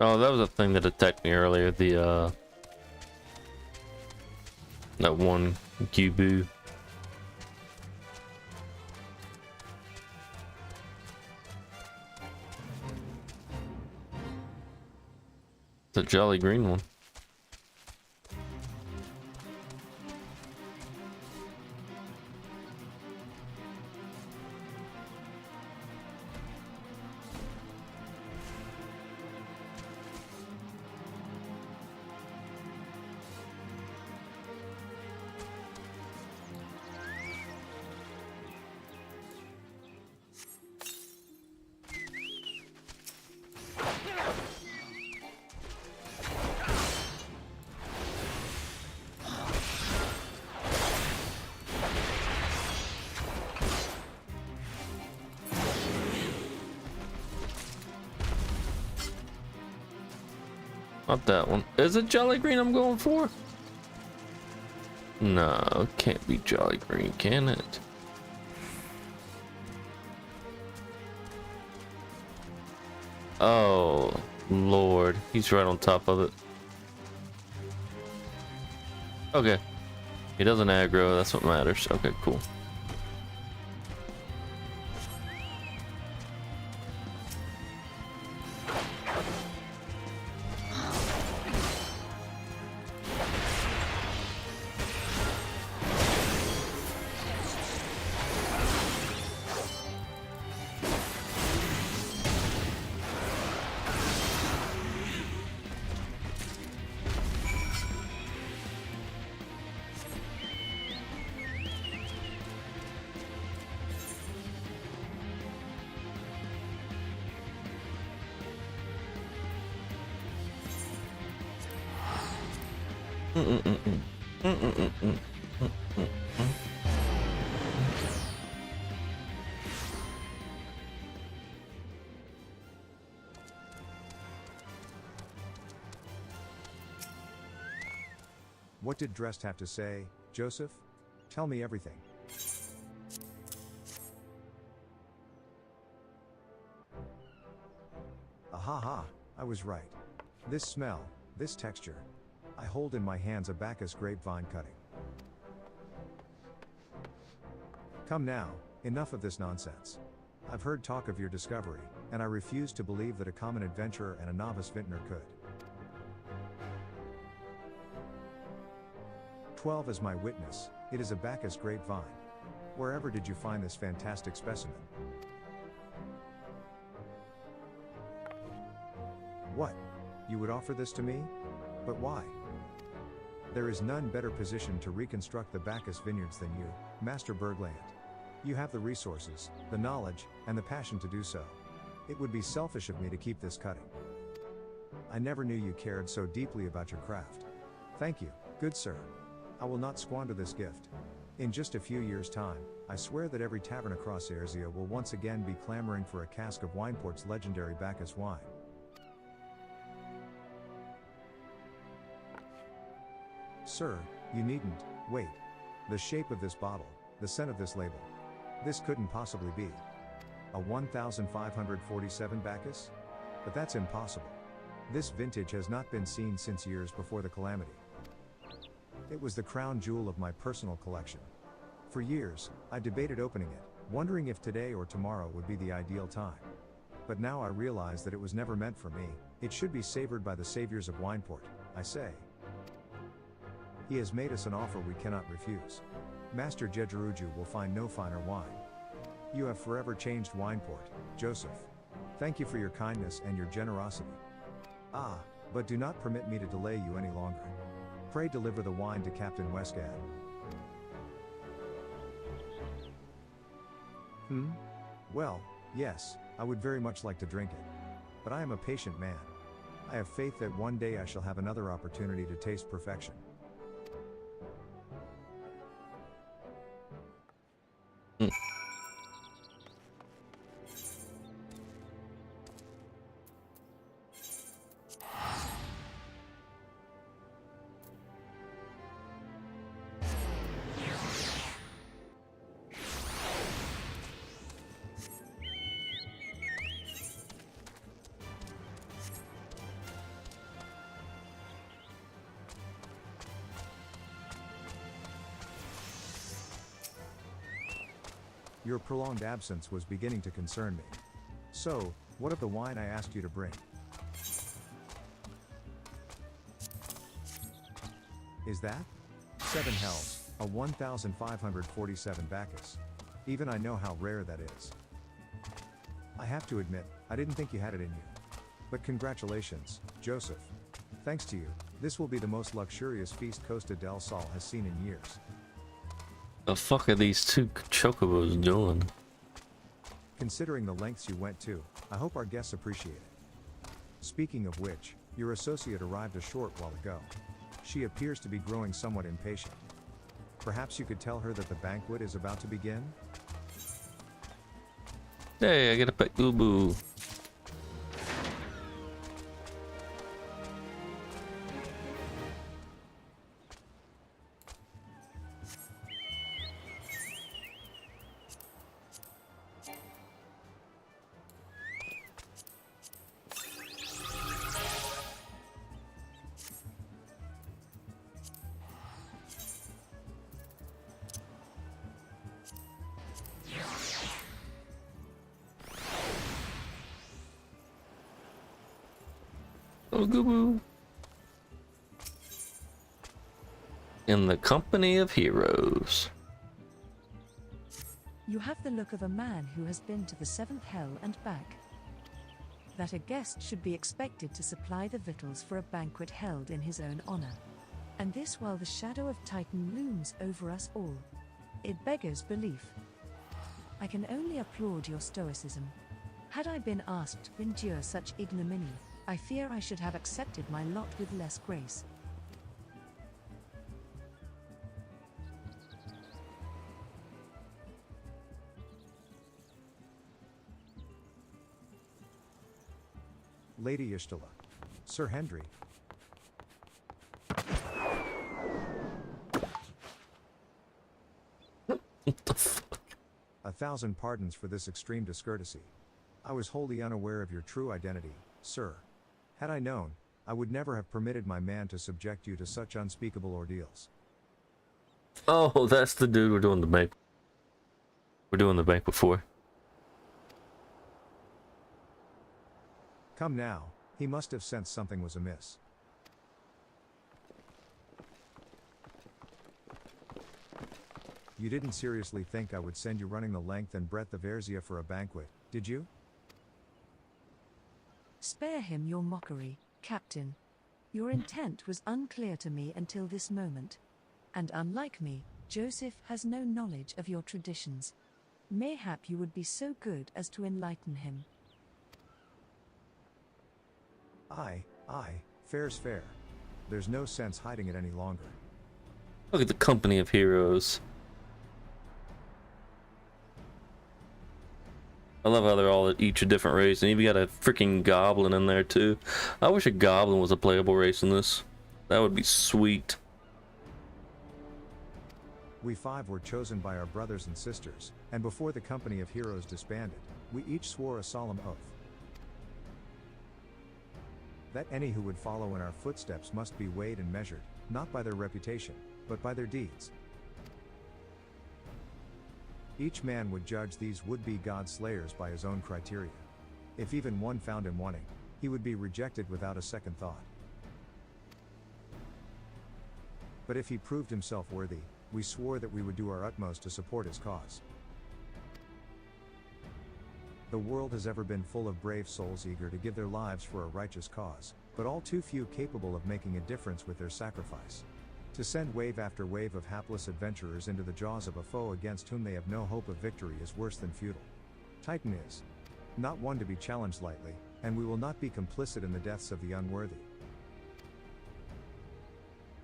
Speaker 1: Oh, that was a thing that attacked me earlier. The that one gubu. The jolly green one. Not that one. Is it Jolly Green I'm going for? No, it can't be Jolly Green, can it? Oh, Lord. He's right on top of it. Okay. He doesn't aggro, that's what matters. Okay, cool.
Speaker 2: What did Drest have to say, Joseph? Tell me everything. Ahaha, I was right. This smell, this texture. I hold in my hands a Bacchus grapevine cutting. Come now, enough of this nonsense. I've heard talk of your discovery, and I refuse to believe that a common adventurer and a novice vintner could. 12 is my witness, it is a Bacchus grapevine. Wherever did you find this fantastic specimen? What? You would offer this to me? But why? There is none better positioned to reconstruct the Bacchus vineyards than you, Master Bergland. You have the resources, the knowledge, and the passion to do so. It would be selfish of me to keep this cutting. I never knew you cared so deeply about your craft. Thank you, good sir. I will not squander this gift. In just a few years' time, I swear that every tavern across Erzea will once again be clamoring for a cask of Wineport's legendary Bacchus wine. Sir, you needn't wait. The shape of this bottle, the scent of this label. This couldn't possibly be a 1547 Bacchus? But that's impossible. This vintage has not been seen since years before the calamity. It was the crown jewel of my personal collection. For years, I debated opening it, wondering if today or tomorrow would be the ideal time. But now I realize that it was never meant for me. It should be savored by the saviors of Wineport, I say. He has made us an offer we cannot refuse. Master Jejeruju will find no finer wine. You have forever changed Wineport, Joseph. Thank you for your kindness and your generosity. Ah, but do not permit me to delay you any longer. Pray deliver the wine to Captain Westgad. Well, yes, I would very much like to drink it. But I am a patient man. I have faith that one day I shall have another opportunity to taste perfection. Your prolonged absence was beginning to concern me. So, what of the wine I asked you to bring? Is that? 7 hells, a 1547 Bacchus. Even I know how rare that is. I have to admit, I didn't think you had it in you. But congratulations, Joseph. Thanks to you, this will be the most luxurious feast Costa del Sol has seen in years.
Speaker 1: The fuck are these two chocobos doing?
Speaker 2: Considering the lengths you went to, I hope our guests appreciate it. Speaking of which, your associate arrived a short while ago. She appears to be growing somewhat impatient. Perhaps you could tell her that the banquet is about to begin?
Speaker 1: Hey, I get a pet boo boo. Chocobo. In the company of heroes.
Speaker 3: You have the look of a man who has been to the seventh hell and back. That a guest should be expected to supply the victuals for a banquet held in his own honor. And this while the shadow of Titan looms over us all. It beggars belief. I can only applaud your stoicism. Had I been asked to endure such ignominy, I fear I should have accepted my lot with less grace.
Speaker 2: Lady Ishtala. Sir Hendry.
Speaker 1: What the fuck?
Speaker 2: 1,000 pardons for this extreme discourtesy. I was wholly unaware of your true identity, sir. Had I known, I would never have permitted my man to subject you to such unspeakable ordeals.
Speaker 1: Oh, that's the dude we're doing the bank. We're doing the bank before.
Speaker 2: Come now, he must have sensed something was amiss. You didn't seriously think I would send you running the length and breadth of Erzia for a banquet, did you?
Speaker 3: Spare him your mockery, Captain. Your intent was unclear to me until this moment. And unlike me, Joseph has no knowledge of your traditions. Mayhap you would be so good as to enlighten him.
Speaker 2: Aye, fair's fair. There's no sense hiding it any longer.
Speaker 1: Look at the company of heroes. I love how they're all each a different race, and even got a freaking goblin in there too. I wish a goblin was a playable race in this. That would be sweet.
Speaker 2: We 5 were chosen by our brothers and sisters, and before the company of heroes disbanded, we each swore a solemn oath. That any who would follow in our footsteps must be weighed and measured, not by their reputation, but by their deeds. Each man would judge these would-be god-slayers by his own criteria. If even one found him wanting, he would be rejected without a second thought. But if he proved himself worthy, we swore that we would do our utmost to support his cause. The world has ever been full of brave souls eager to give their lives for a righteous cause, but all too few capable of making a difference with their sacrifice. To send wave after wave of hapless adventurers into the jaws of a foe against whom they have no hope of victory is worse than futile. Titan is not one to be challenged lightly, and we will not be complicit in the deaths of the unworthy.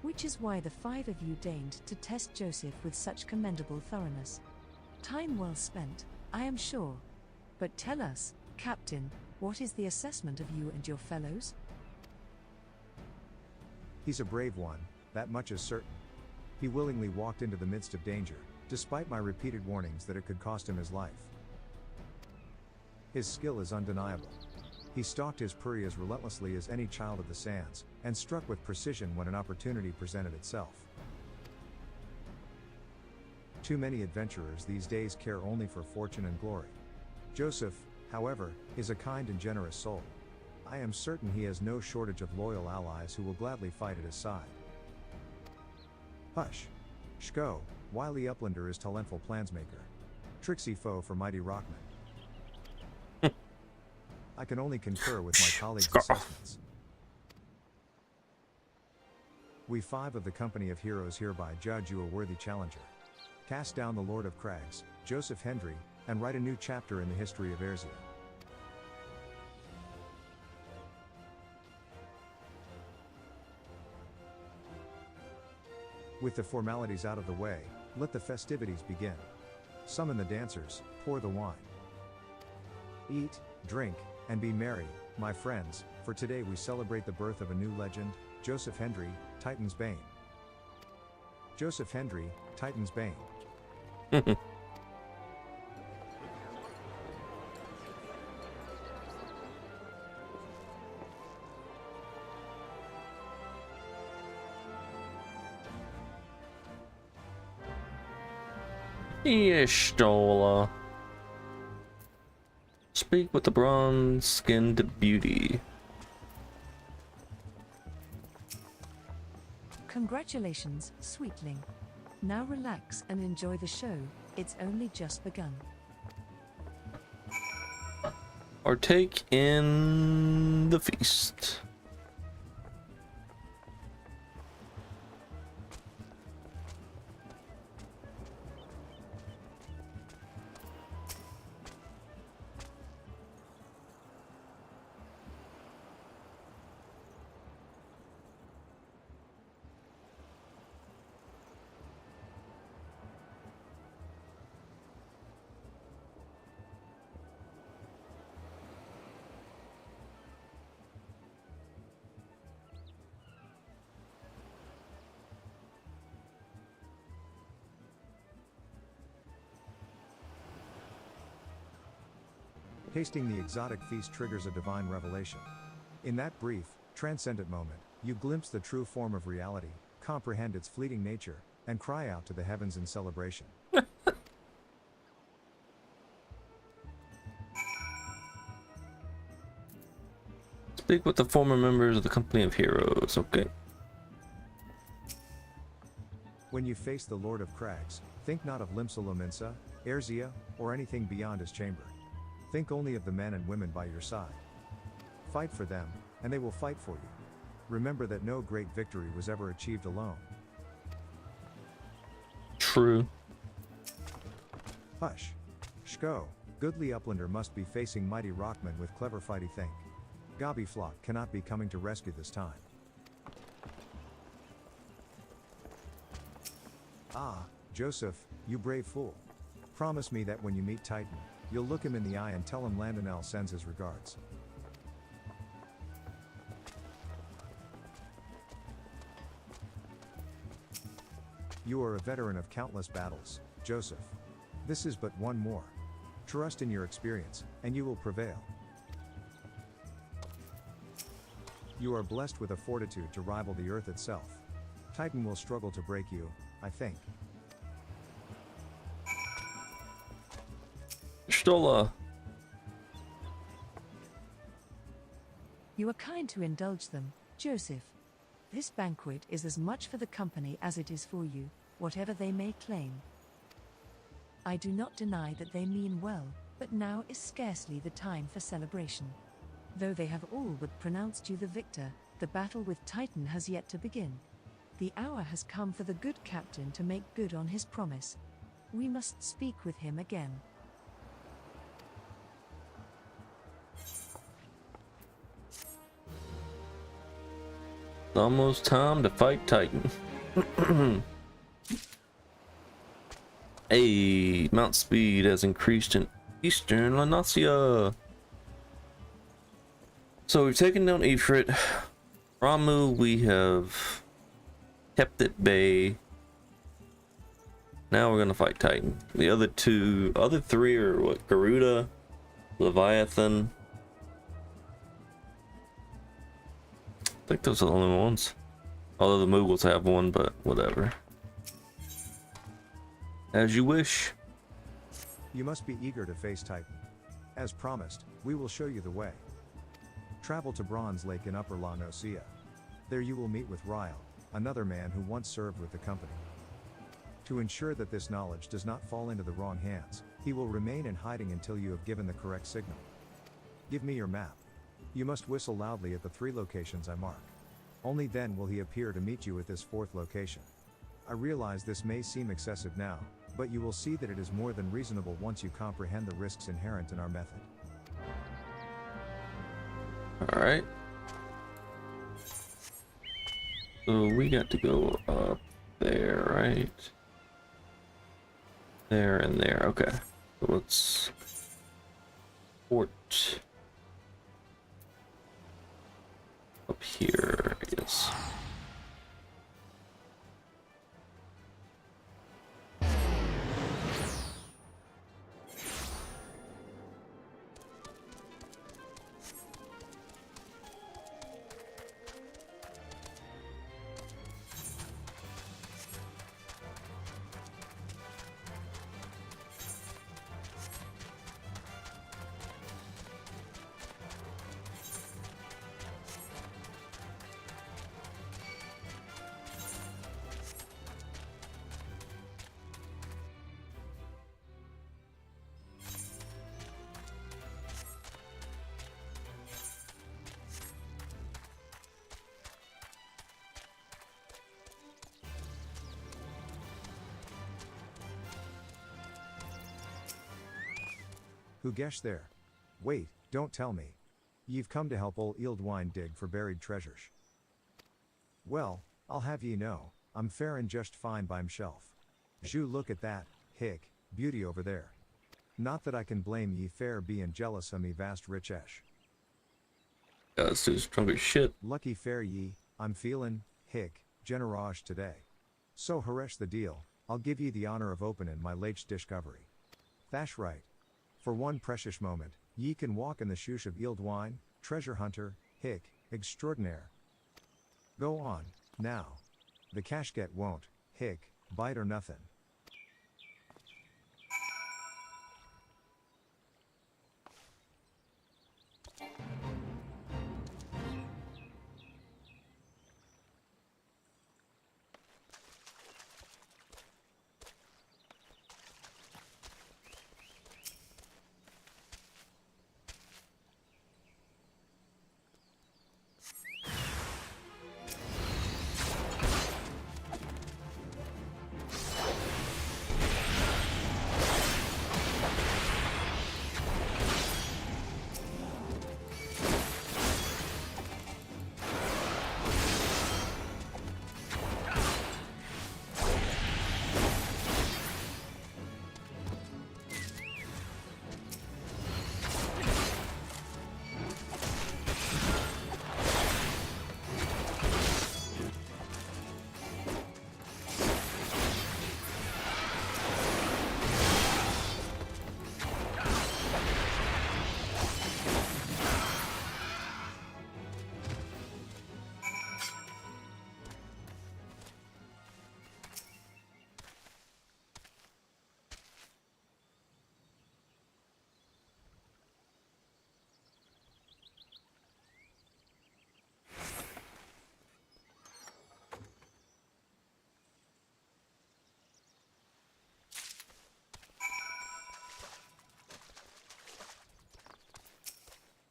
Speaker 3: Which is why the 5 of you deigned to test Joseph with such commendable thoroughness. Time well spent, I am sure. But tell us, Captain, what is the assessment of you and your fellows?
Speaker 2: He's a brave one, that much is certain. He willingly walked into the midst of danger, despite my repeated warnings that it could cost him his life. His skill is undeniable. He stalked his prey as relentlessly as any child of the sands, and struck with precision when an opportunity presented itself. Too many adventurers these days care only for fortune and glory. Joseph, however, is a kind and generous soul. I am certain he has no shortage of loyal allies who will gladly fight at his side. Hush. Shko, wily uplander is talentful plansmaker. Tricksy foe for mighty rockman. I can only concur with my colleagues' assessments. We 5 of the company of heroes hereby judge you a worthy challenger. Cast down the Lord of Crags, Joseph Hendry, and write a new chapter in the history of Erzia. With the formalities out of the way, let the festivities begin. Summon the dancers, pour the wine. Eat, drink, and be merry, my friends, for today we celebrate the birth of a new legend, Joseph Hendry, Titan's Bane. Joseph Hendry, Titan's Bane.
Speaker 1: Ishtola. Speak with the bronze-skinned beauty.
Speaker 3: Congratulations, sweetling. Now relax and enjoy the show, it's only just begun.
Speaker 1: Partake in the feast.
Speaker 2: Tasting the exotic feast triggers a divine revelation. In that brief, transcendent moment, you glimpse the true form of reality, comprehend its fleeting nature, and cry out to the heavens in celebration.
Speaker 1: Speak with the former members of the Company of Heroes. Okay.
Speaker 2: When you face the Lord of Crags, think not of Limsa Lominsa, Erzia, or anything beyond his chamber. Think only of the men and women by your side. Fight for them, and they will fight for you. Remember that no great victory was ever achieved alone.
Speaker 1: True.
Speaker 2: Hush. Shko, goodly uplander must be facing mighty rockmen with clever fighty think. Gobby Flock cannot be coming to rescue this time. Ah, Joseph, you brave fool. Promise me that when you meet Titan, you'll look him in the eye and tell him Landonel sends his regards. You are a veteran of countless battles, Joseph. This is but one more. Trust in your experience, and you will prevail. You are blessed with a fortitude to rival the earth itself. Titan will struggle to break you, I think.
Speaker 1: Stola.
Speaker 3: You are kind to indulge them, Joseph. This banquet is as much for the company as it is for you, whatever they may claim. I do not deny that they mean well, but now is scarcely the time for celebration. Though they have all but pronounced you the victor, the battle with Titan has yet to begin. The hour has come for the good captain to make good on his promise. We must speak with him again.
Speaker 1: It's almost time to fight Titan. Hey, Mount Speed has increased in Eastern Lanasia. So we've taken down Ifrit. Ramu we have kept at bay. Now we're gonna fight Titan. The other three are what? Garuda, Leviathan. I think those are the only ones. Although the Mughals have one, but whatever. As you wish.
Speaker 2: You must be eager to face Titan. As promised, we will show you the way. Travel to Bronze Lake in Upper La Nocia. There you will meet with Ryle, another man who once served with the company. To ensure that this knowledge does not fall into the wrong hands, he will remain in hiding until you have given the correct signal. Give me your map. You must whistle loudly at the 3 locations I mark. Only then will he appear to meet you at this 4th location. I realize this may seem excessive now, but you will see that it is more than reasonable once you comprehend the risks inherent in our method.
Speaker 1: Alright. So we got to go up there, right? There and there. Okay. So let's port up here, I guess.
Speaker 2: Who gesh there? Wait, don't tell me. Ye've come to help old Eeldwine dig for buried treasures. Well, I'll have ye know, I'm fair and just fine by himself. Ju look at that, hick, beauty over there. Not that I can blame ye fair bein' jealous o' me vast rich esh.
Speaker 1: This dude's drunk as shit.
Speaker 2: Lucky fair ye, I'm feelin', hick, generosh today. So haresh the deal, I'll give ye the honor of openin' my late discovery. Thash right. For one precious moment, ye can walk in the shoes of Eeldwine, treasure hunter, hick, extraordinaire. Go on, now. The cashget won't, hick, bite or nothin'.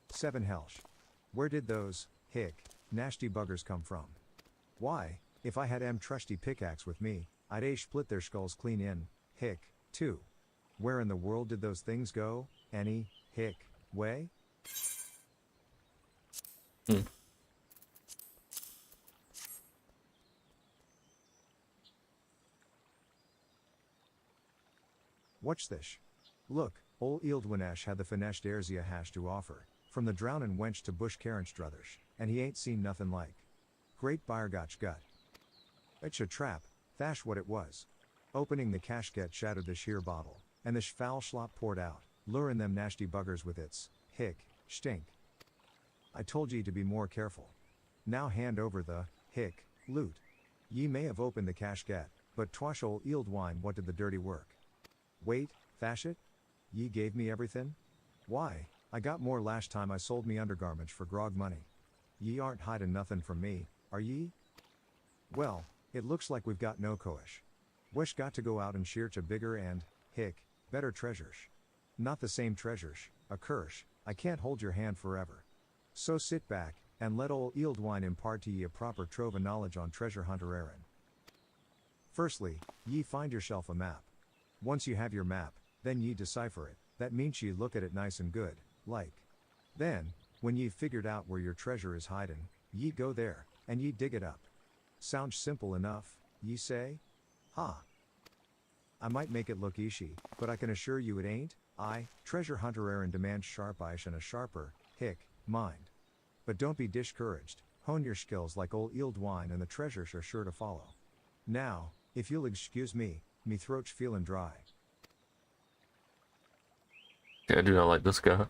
Speaker 2: Seven helsh. Where did those, hick, nasty buggers come from? Why, if I had trusty pickaxe with me, I'd split their skulls clean in, hick, too. Where in the world did those things go, any, hick, way? Watch this. Look, ol' Eeldwinesh had the fineshed Erzia hash to offer, from the drownin' wench to bush Karen Struthers, and he ain't seen nothin' like. Great Byregotch gut. It's a trap, thash what it was. Opening the cashget shattered the sheer bottle, and the foul schlop poured out, lurin' them nasty buggers with its, hick, stink. I told ye to be more careful. Now hand over the, hick, loot. Ye may have opened the cashget, but twash ol' Eeldwine what did the dirty work? Wait, thash it? Ye gave me everythin'? Why, I got more last time I sold me undergarments for grog money. Ye aren't hidin' nothin' from me, are ye? Well, it looks like we've got no coish. Wesh got to go out and shearch a bigger and, hick, better treasures. Not the same treasures, a curse, I can't hold your hand forever. So sit back, and let ol' Eeldwine impart to ye a proper trove of knowledge on treasure hunter Aaron. Firstly, ye find yourself a map. Once you have your map, then ye decipher it, that means ye look at it nice and good, like. Then, when ye've figured out where your treasure is hidin', ye go there, and ye dig it up. Sounds simple enough, ye say? Ha! I might make it look easy, but I can assure you it ain't. Treasure hunter Aaron demands sharp eyes and a sharper, hick, mind. But don't be discouraged, hone your skills like ol' Eeldwine and the treasures are sure to follow. Now, if you'll excuse me throat's feelin' dry.
Speaker 1: Yeah, I do not like this guy.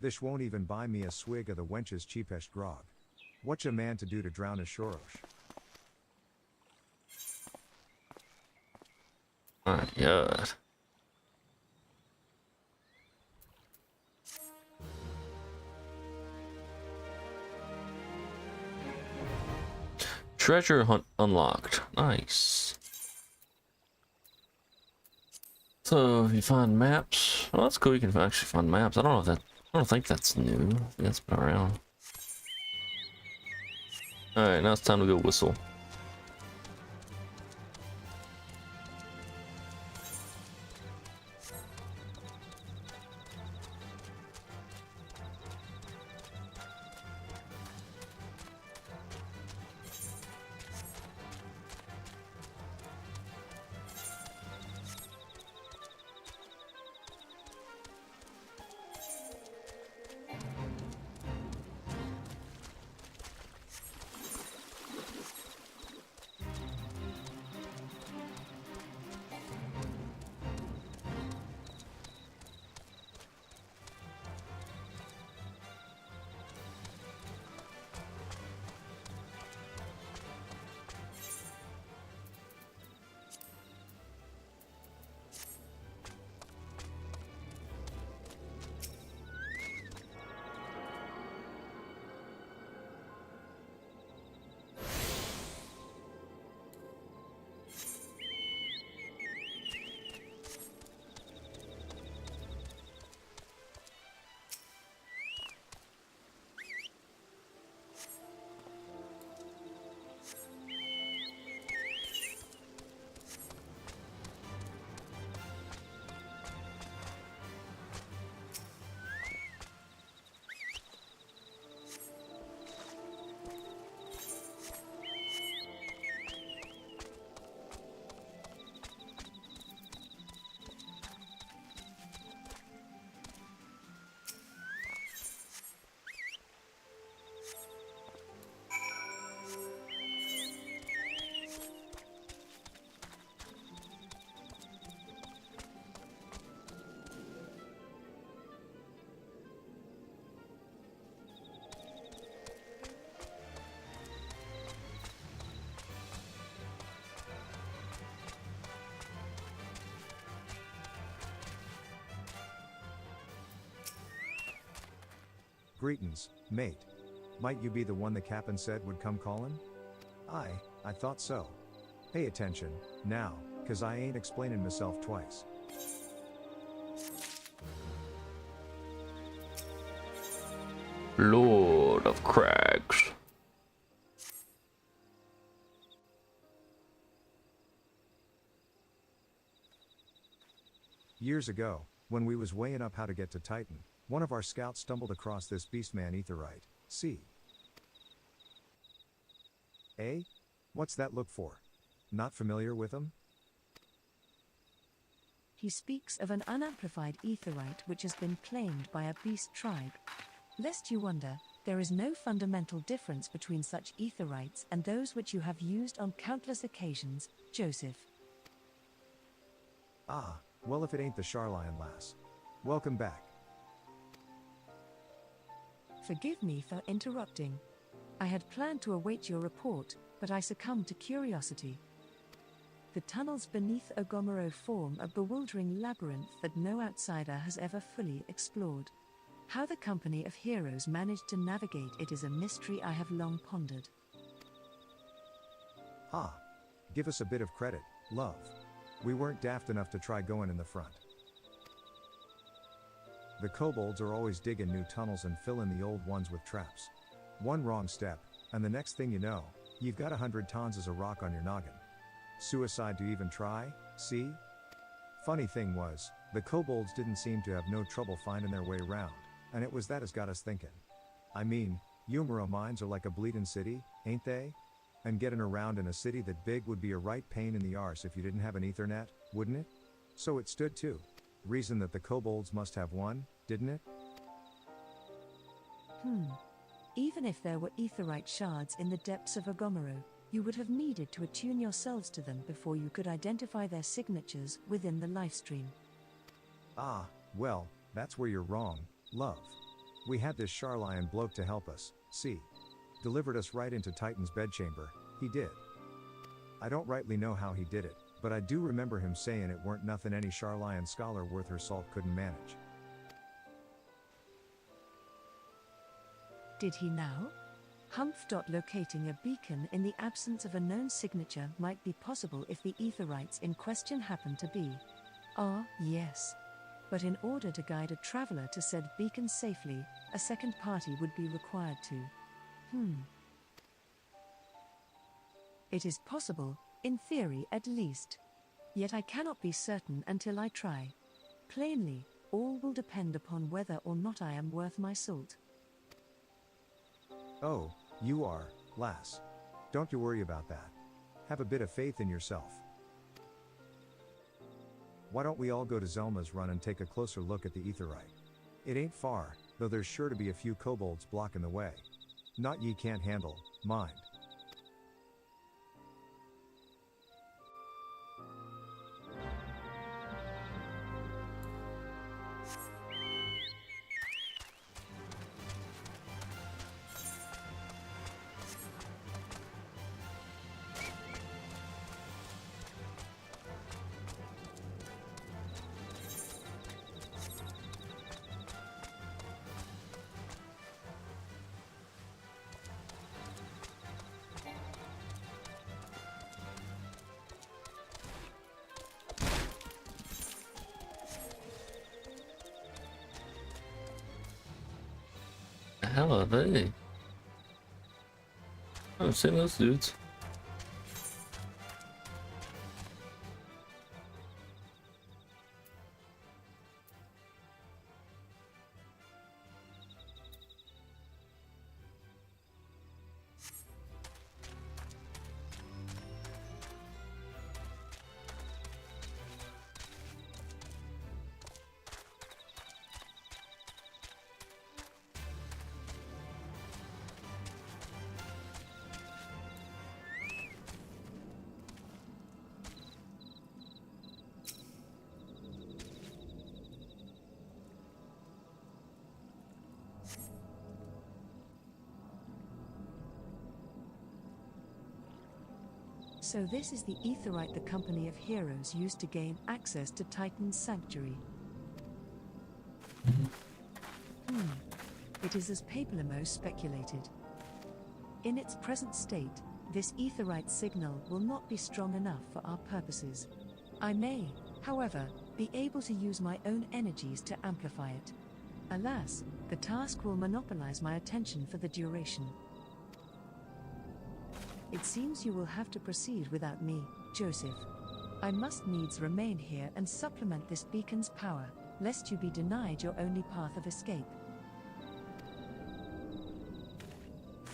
Speaker 2: This won't even buy me a swig of the wench's cheapest grog. What's a man to do to drown his shorosh?
Speaker 1: My God. Treasure hunt unlocked. Nice. So if you find maps, well, that's cool. You can actually find maps. I don't know if that. I don't think that's new. I think that's been around. All right, now it's time to go whistle.
Speaker 2: Greetings, mate. Might you be the one the cap'n said would come callin'? Aye, I thought so. Pay attention, now, 'cause I ain't explainin' myself twice.
Speaker 1: Lord of Crags.
Speaker 2: Years ago, when we was weighing up how to get to Titan, one of our scouts stumbled across this beastman Aetheryte. See? Eh? What's that look for? Not familiar with him?
Speaker 3: He speaks of an unamplified Aetheryte which has been claimed by a beast tribe. Lest you wonder, there is no fundamental difference between such Aetherites and those which you have used on countless occasions, Joseph.
Speaker 2: Ah, well if it ain't the Charlion lass. Welcome back.
Speaker 3: Forgive me for interrupting. I had planned to await your report, but I succumbed to curiosity. The tunnels beneath Ogomoro form a bewildering labyrinth that no outsider has ever fully explored. How the company of heroes managed to navigate it is a mystery I have long pondered.
Speaker 2: Ah. Give us a bit of credit, love. We weren't daft enough to try going in the front. The kobolds are always digging new tunnels and filling the old ones with traps. One wrong step, and the next thing you know, you've got 100 tons as a rock on your noggin. Suicide to even try, see? Funny thing was, the kobolds didn't seem to have no trouble finding their way round, and it was that as got us thinking. I mean, Umaro mines are like a bleeding city, ain't they? And getting around in a city that big would be a right pain in the arse if you didn't have an Ethernet, wouldn't it? So it stood too. Reason that the kobolds must have one, didn't it?
Speaker 3: Even if there were Aetherite shards in the depths of Ogomoro, you would have needed to attune yourselves to them before you could identify their signatures within the lifestream.
Speaker 2: Ah, well, that's where you're wrong, love. We had this Charlion bloke to help us, see? Delivered us right into Titan's bedchamber, he did. I don't rightly know how he did it, but I do remember him saying it weren't nothing any Charlion scholar worth her salt couldn't manage.
Speaker 3: Did he now? Humph. Locating a beacon in the absence of a known signature might be possible if the Aetherites in question happen to be. Yes. But in order to guide a traveler to said beacon safely, a second party would be required to. It is possible, in theory at least. Yet I cannot be certain until I try. Plainly, all will depend upon whether or not I am worth my salt.
Speaker 2: Oh, you are, lass. Don't you worry about that. Have a bit of faith in yourself. Why don't we all go to Zelma's run and take a closer look at the Aetherite? It ain't far, though there's sure to be a few kobolds blocking the way. Not ye can't handle, mind.
Speaker 1: The hell are they? I haven't seen those dudes.
Speaker 3: So this is the Aetherite the company of heroes used to gain access to Titan's sanctuary. It is as Papillamo speculated. In its present state, this aetherite signal will not be strong enough for our purposes. I may, however, be able to use my own energies to amplify it. Alas, the task will monopolize my attention for the duration. It seems you will have to proceed without me, Joseph. I must needs remain here and supplement this beacon's power, lest you be denied your only path of escape.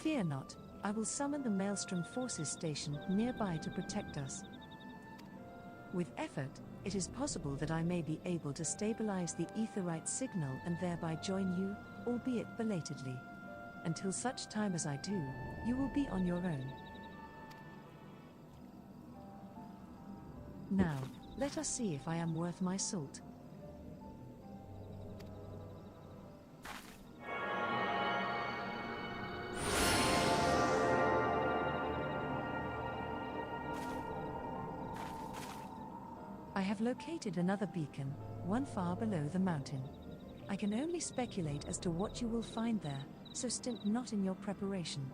Speaker 3: Fear not, I will summon the Maelstrom Forces station nearby to protect us. With effort, it is possible that I may be able to stabilize the aetherite signal and thereby join you, albeit belatedly. Until such time as I do, you will be on your own. Now, let us see if I am worth my salt. I have located another beacon, one far below the mountain. I can only speculate as to what you will find there, so stint not in your preparation.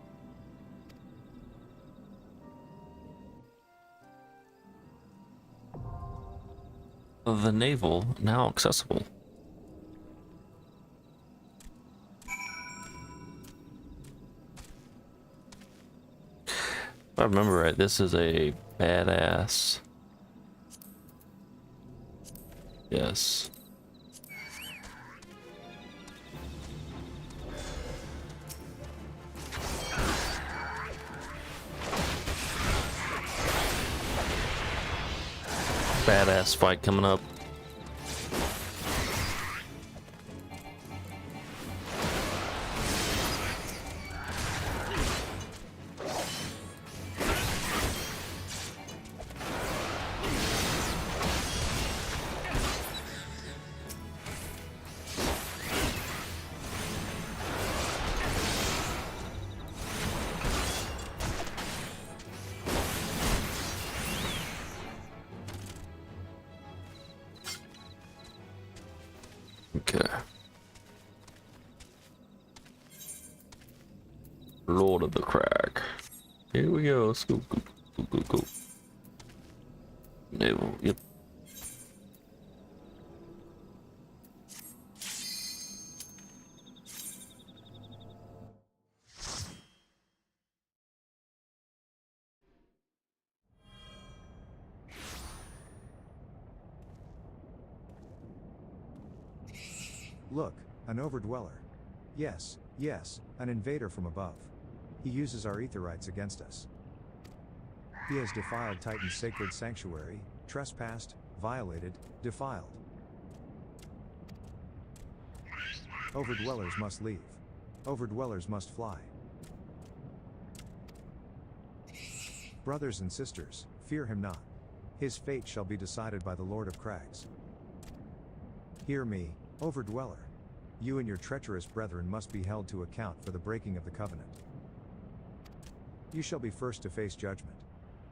Speaker 1: The navel now accessible. If I remember right, this is a badass. Yes. Badass fight coming up. Okay. Lord of the Crag. Here we go. Let's go, go, go, go, go. Naval, yep.
Speaker 2: Look, an overdweller. Yes, yes, an invader from above. He uses our aetherites against us. He has defiled Titan's sacred sanctuary, trespassed, violated, defiled. Overdwellers must leave. Overdwellers must fly. Brothers and sisters, fear him not. His fate shall be decided by the Lord of Crags. Hear me, Overdweller. You and your treacherous brethren must be held to account for the breaking of the covenant. You shall be first to face judgment.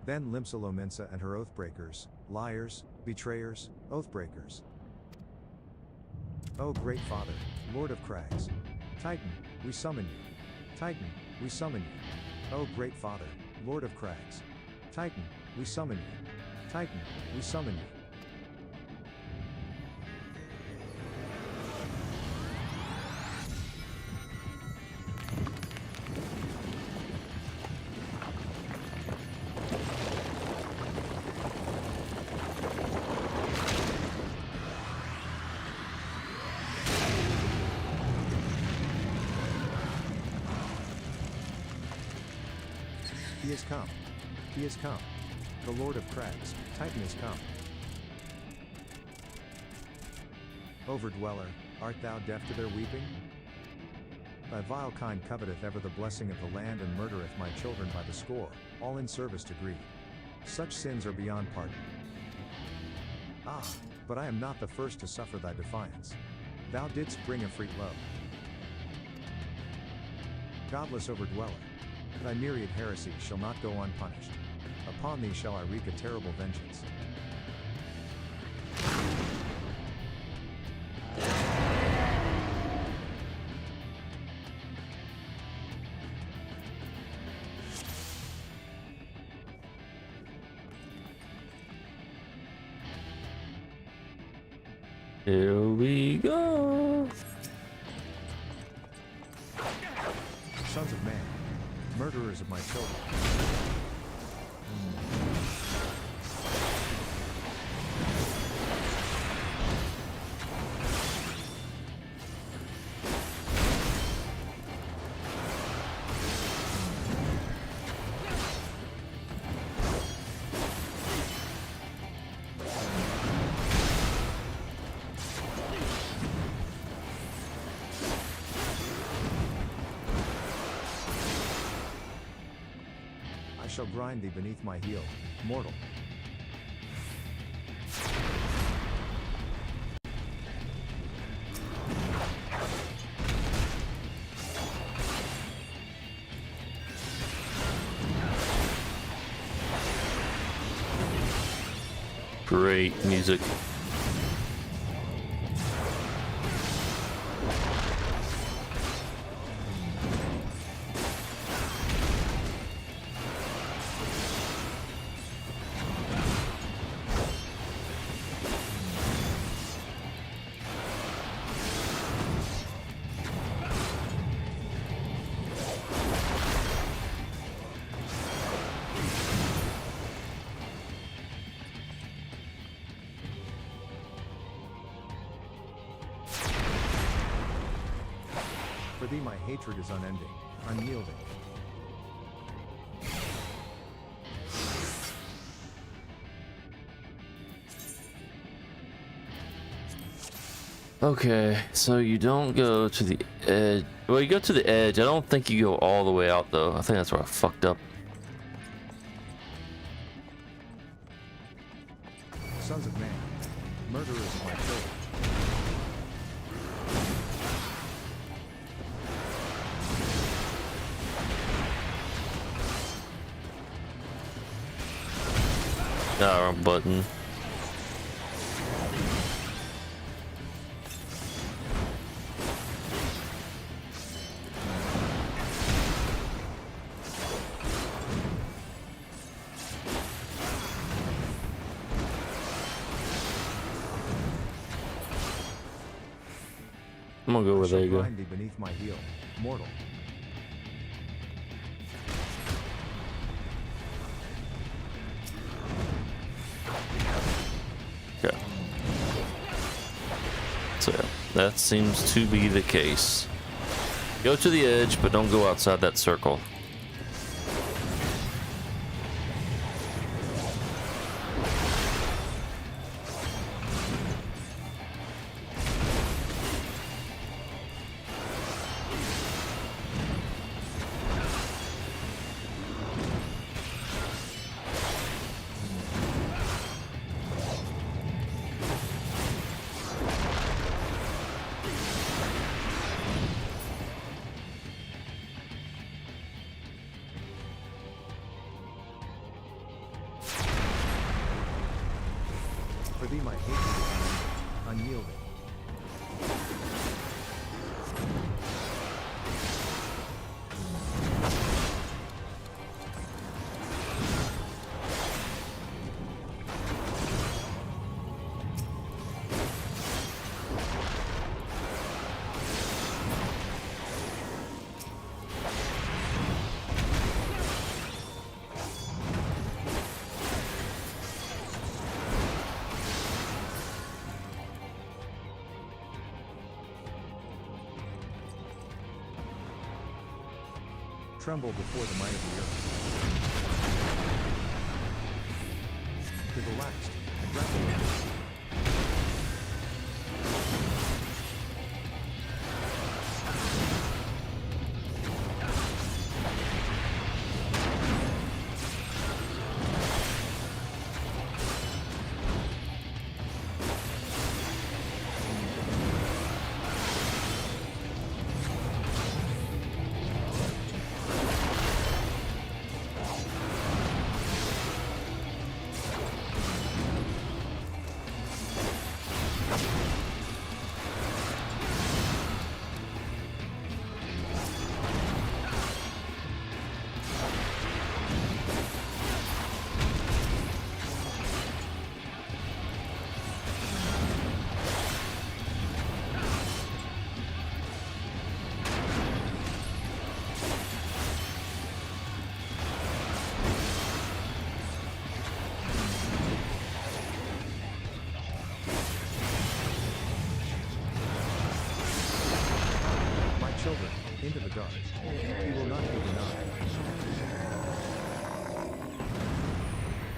Speaker 2: Then Limsalominsa and her oathbreakers, liars, betrayers, oathbreakers. O great Father, Lord of Crags. Titan, we summon you. Titan, we summon you. O great Father, Lord of Crags. Titan, we summon you. Titan, we summon you. He has come. He has come. The Lord of Crags, Titan has come. Overdweller, art thou deaf to their weeping? Thy vile kind coveteth ever the blessing of the land and murdereth my children by the score, all in service to greed. Such sins are beyond pardon. Ah, but I am not the first to suffer thy defiance. Thou didst bring a freak low. Godless overdweller, thy myriad heresies shall not go unpunished. Upon thee shall I wreak a terrible vengeance.
Speaker 1: Here we go.
Speaker 2: Sons of man, murderers of my children. I shall grind thee beneath my heel, mortal.
Speaker 1: Great music.
Speaker 2: For thee my hatred is unending, unyielding.
Speaker 1: Okay, so you don't go to the edge. Well, you go to the edge. I don't think you go all the way out, though. I think that's where I fucked up.
Speaker 2: Sons of man, murderers of my children.
Speaker 1: Ah, wrong button. I'm gonna go where they go.
Speaker 2: Grind thee beneath my heel, mortal.
Speaker 1: Okay. So that seems to be the case. Go to the edge, but don't go outside that circle.
Speaker 2: For thee my hatred is unending, unyielding. Tremble before the might of the earth. To the last, grapple with us. Children, into the dark. He will not be denied.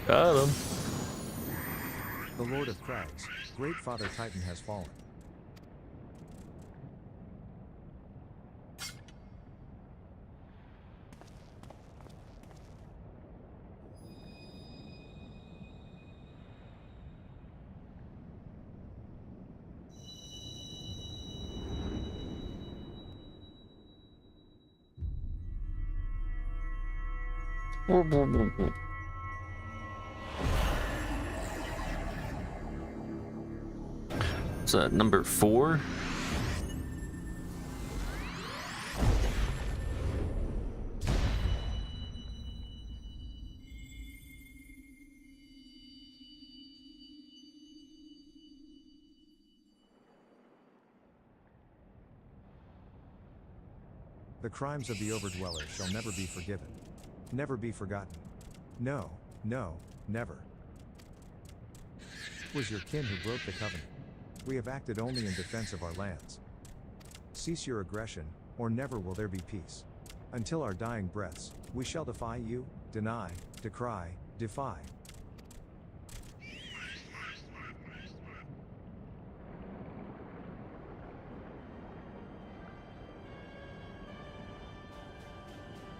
Speaker 1: Got him.
Speaker 2: The Lord of Crags, Great Father Titan has fallen.
Speaker 1: Is that number 4?
Speaker 2: The crimes of the Overdwellers shall never be forgiven. Never be forgotten. No, no, never. It was your kin who broke the covenant. We have acted only in defense of our lands. Cease your aggression, or never will there be peace. Until our dying breaths, we shall defy you, deny, decry, defy.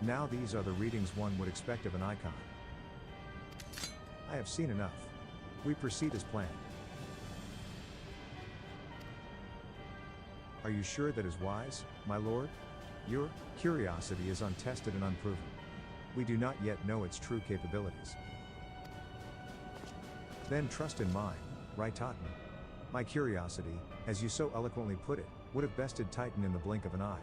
Speaker 2: Now these are the readings one would expect of an icon. I have seen enough. We proceed as planned. Are you sure that is wise, my lord? Your curiosity is untested and unproven. We do not yet know its true capabilities. Then trust in mine, right Titan? My curiosity, as you so eloquently put it, would have bested Titan in the blink of an eye.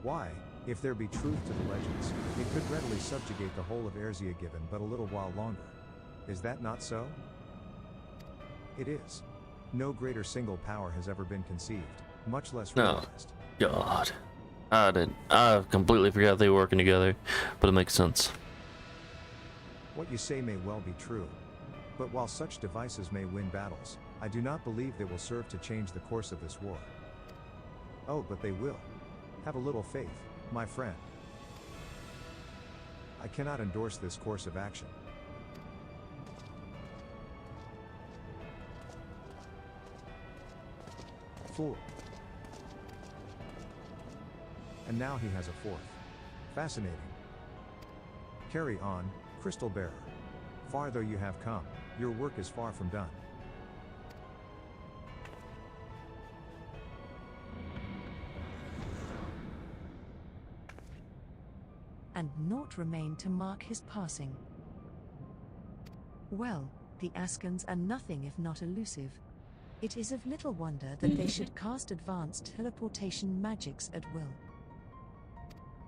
Speaker 2: Why, if there be truth to the legends, it could readily subjugate the whole of Erzea given but a little while longer. Is that not so? It is. No greater single power has ever been conceived, much less realized.
Speaker 1: God. I completely forgot they were working together, but it makes sense.
Speaker 2: What you say may well be true. But while such devices may win battles, I do not believe they will serve to change the course of this war. Oh, but they will. Have a little faith, my friend. I cannot endorse this course of action. Fool. And now he has a fourth. Fascinating. Carry on, Crystal Bearer. Far though you have come, your work is far from done.
Speaker 3: And naught remained to mark his passing. Well, the Askans are nothing if not elusive. It is of little wonder that they should cast advanced teleportation magics at will.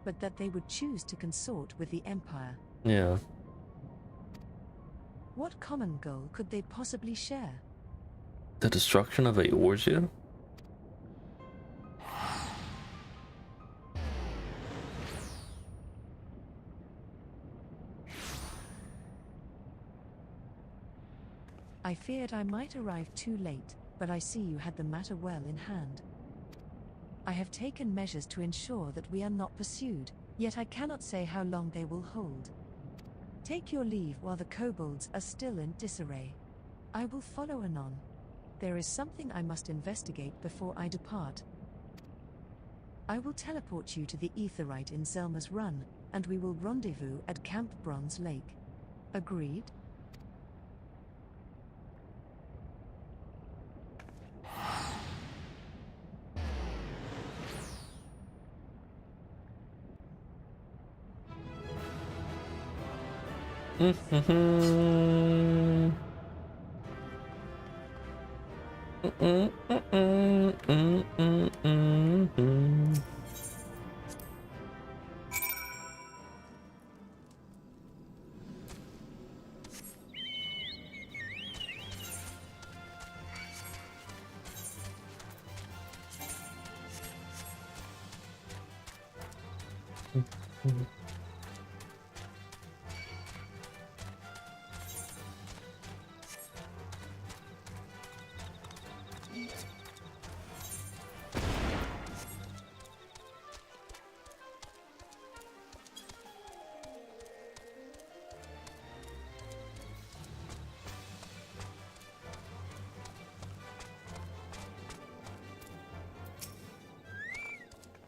Speaker 3: But that they would choose to consort with the Empire.
Speaker 1: Yeah.
Speaker 3: What common goal could they possibly share?
Speaker 1: The destruction of Eorzea?
Speaker 3: I feared I might arrive too late, but I see you had the matter well in hand. I have taken measures to ensure that we are not pursued, yet I cannot say how long they will hold. Take your leave while the kobolds are still in disarray. I will follow anon. There is something I must investigate before I depart. I will teleport you to the Aetheryte in Zelma's Run, and we will rendezvous at Camp Bronze Lake. Agreed?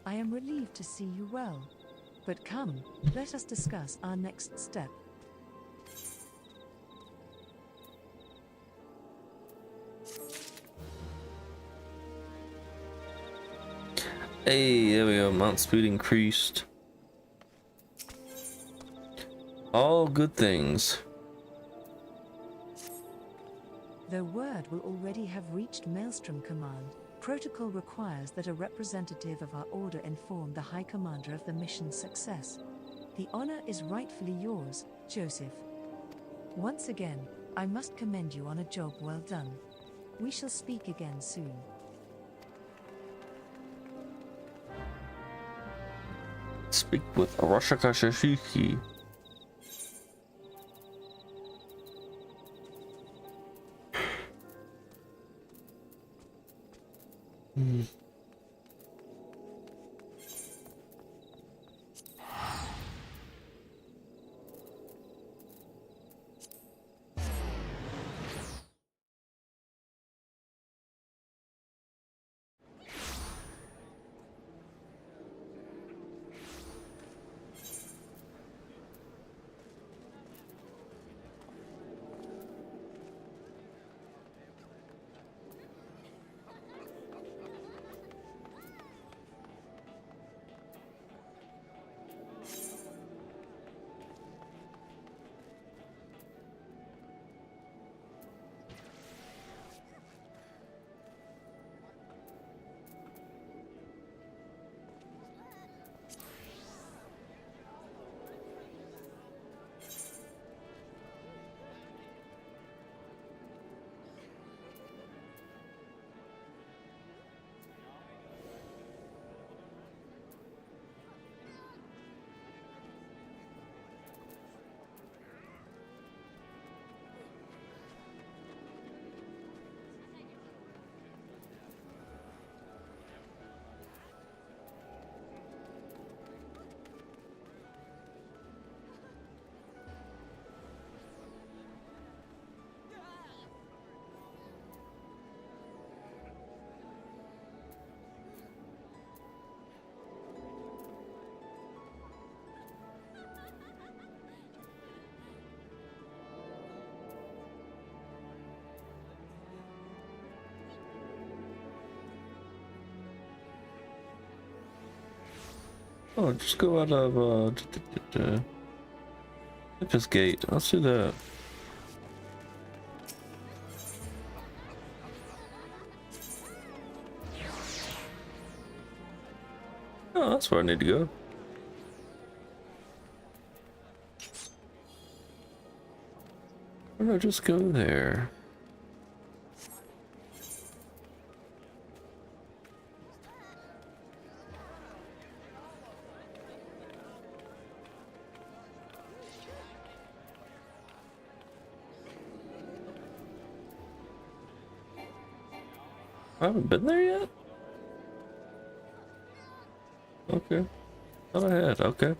Speaker 3: I am relieved to see you well. But come, let us discuss our next step.
Speaker 1: Hey, there we go. Mount speed increased. All good things.
Speaker 3: Though word will already have reached Maelstrom Command, protocol requires that a representative of our order inform the High Commander of the mission's success. The honor is rightfully yours, Joseph. Once again, I must commend you on a job well done. We shall speak again soon.
Speaker 1: Speak with Arashakashashiki. Oh, just go out of this gate. Let's do that. Oh, that's where I need to go. Why don't I just go there? I haven't been there yet? Okay. Thought I had. Okay.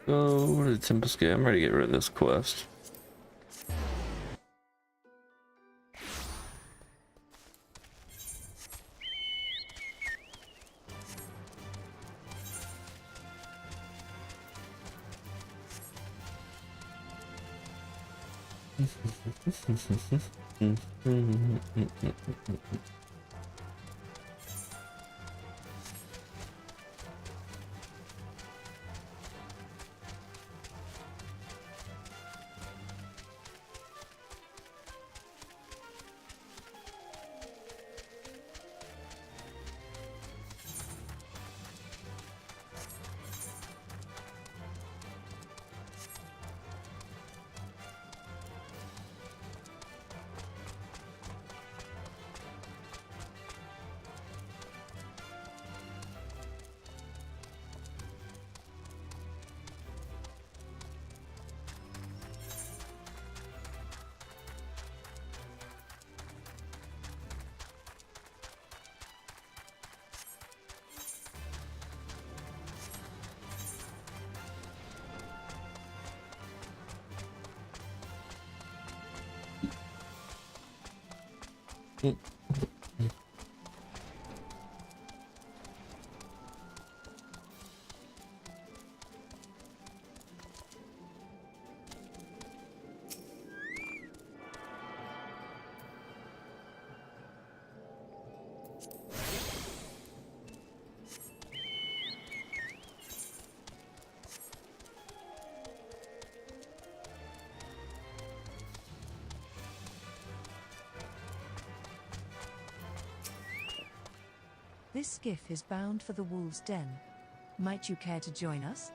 Speaker 1: Go to the Tempest Gate. I'm ready to get rid of this quest.
Speaker 3: This skiff is bound for the Wolves' Den. Might you care to join us?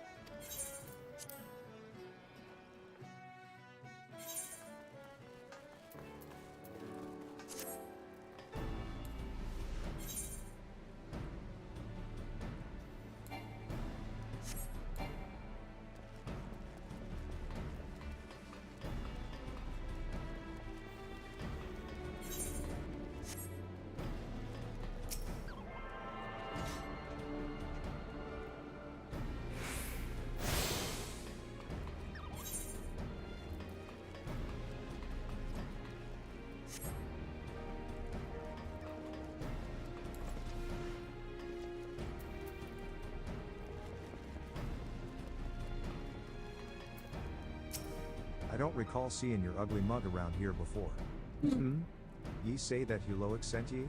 Speaker 2: I don't recall seeing your ugly mug around here before. Hmm? Ye say that Huloic sent ye?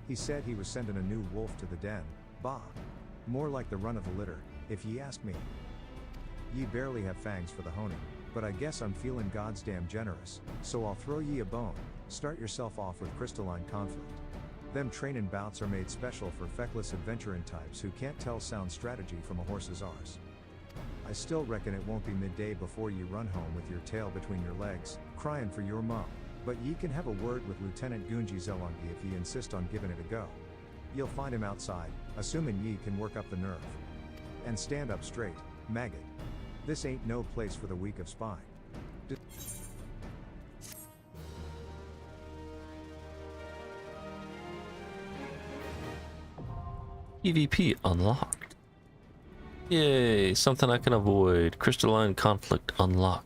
Speaker 2: He said he was sending a new wolf to the den, bah. More like the run of the litter, if ye ask me. Ye barely have fangs for the honing, but I guess I'm feeling God's damn generous, so I'll throw ye a bone. Start yourself off with crystalline conflict. Them trainin' bouts are made special for feckless adventurin' types who can't tell sound strategy from a horse's arse. I still reckon it won't be midday before ye run home with your tail between your legs, crying for your mum, but ye can have a word with Lieutenant Gunji Zelungi if ye insist on giving it a go. You'll find him outside, assuming ye can work up the nerve. And stand up straight, maggot. This ain't no place for the weak of spine.
Speaker 1: PvP unlocked. Yay, something I can avoid. Crystalline conflict unlocked.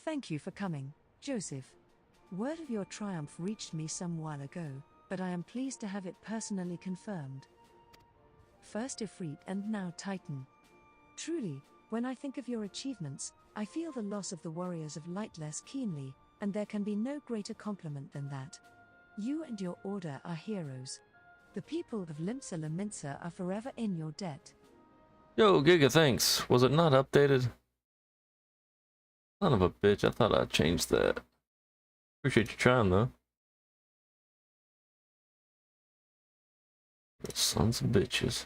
Speaker 3: Thank you for coming, Joseph. Word of your triumph reached me some while ago, but I am pleased to have it personally confirmed. First Ifrit and now Titan. Truly, when I think of your achievements, I feel the loss of the warriors of light less keenly, and there can be no greater compliment than that. You and your order are heroes. The people of Limsa Laminsa are forever in your debt.
Speaker 1: Yo, Giga, thanks. Was it not updated? Son of a bitch, I thought I changed that. Appreciate you trying, though. Sons of bitches.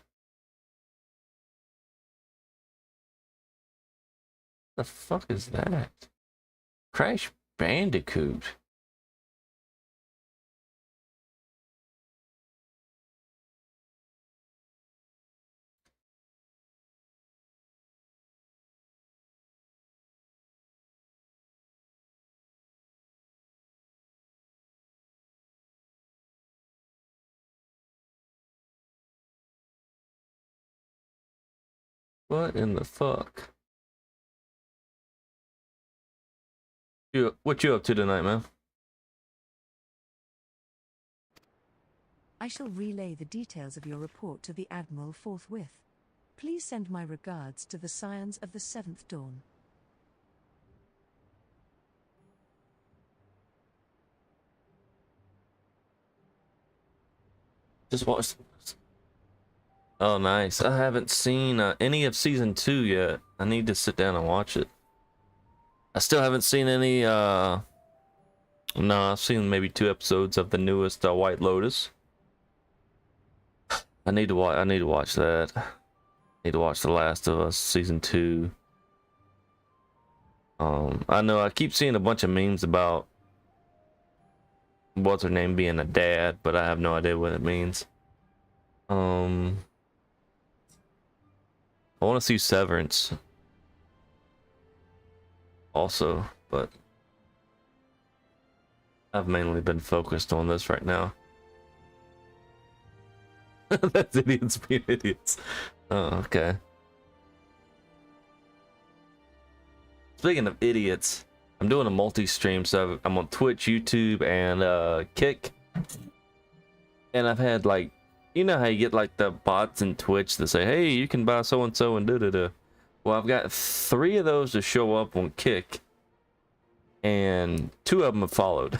Speaker 1: The fuck is that? Crash Bandicoot. What in the fuck? What you up to tonight, man?
Speaker 3: I shall relay the details of your report to the Admiral forthwith. Please send my regards to the Scions of the Seventh Dawn.
Speaker 1: Just watch. Oh, nice. I haven't seen any of season 2 yet. I need to sit down and watch it. I still haven't seen any. No, I've seen maybe 2 episodes of the newest White Lotus. I need to watch. I need to watch that. I need to watch The Last of Us season 2. I know I keep seeing a bunch of memes about what's her name being a dad, but I have no idea what it means. I want to see Severance also, but I've mainly been focused on this right now. That's idiots being idiots. Oh, okay. Speaking of idiots, I'm doing a multi-stream, so I'm on Twitch, YouTube, and Kick. And I've had, like, you know how you get like the bots in Twitch that say, hey, you can buy so and so and da-da-da. Well, I've got 3 of those to show up on Kick, and 2 of them have followed.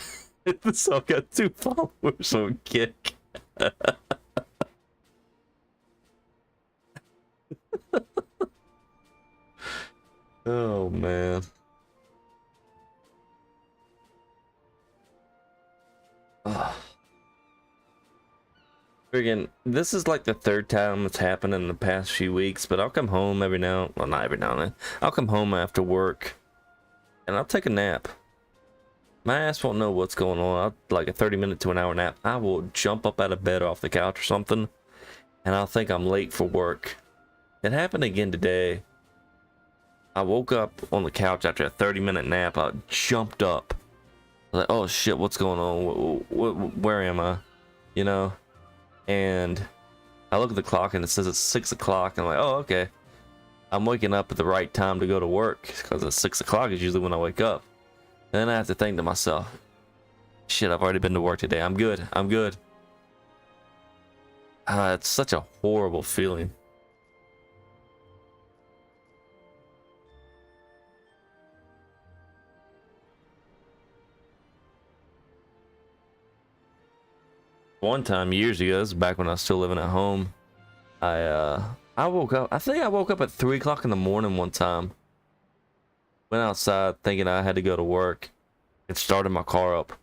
Speaker 1: So I've got 2 followers on Kick. Oh man. Friggin', this is like the 3rd time it's happened in the past few weeks, but I'll come home every now, well, not every now and then. I'll come home after work and I'll take a nap. My ass won't know what's going on. I'll like a 30-minute to an hour nap. I will jump up out of bed off the couch or something, and I'll think I'm late for work. It happened again today. I woke up on the couch after a 30-minute nap. I jumped up. I was like, oh shit, what's going on? Where am I? You know? And I look at the clock and it says it's 6 o'clock. I'm like, oh, okay. I'm waking up at the right time to go to work, because it's 6 o'clock is usually when I wake up. And then I have to think to myself, shit, I've already been to work today. I'm good. I'm good. It's such a horrible feeling. One time years ago, this is back when I was still living at home, I woke up, I think I woke up at 3 o'clock in the morning one time. Went outside thinking I had to go to work and started my car up.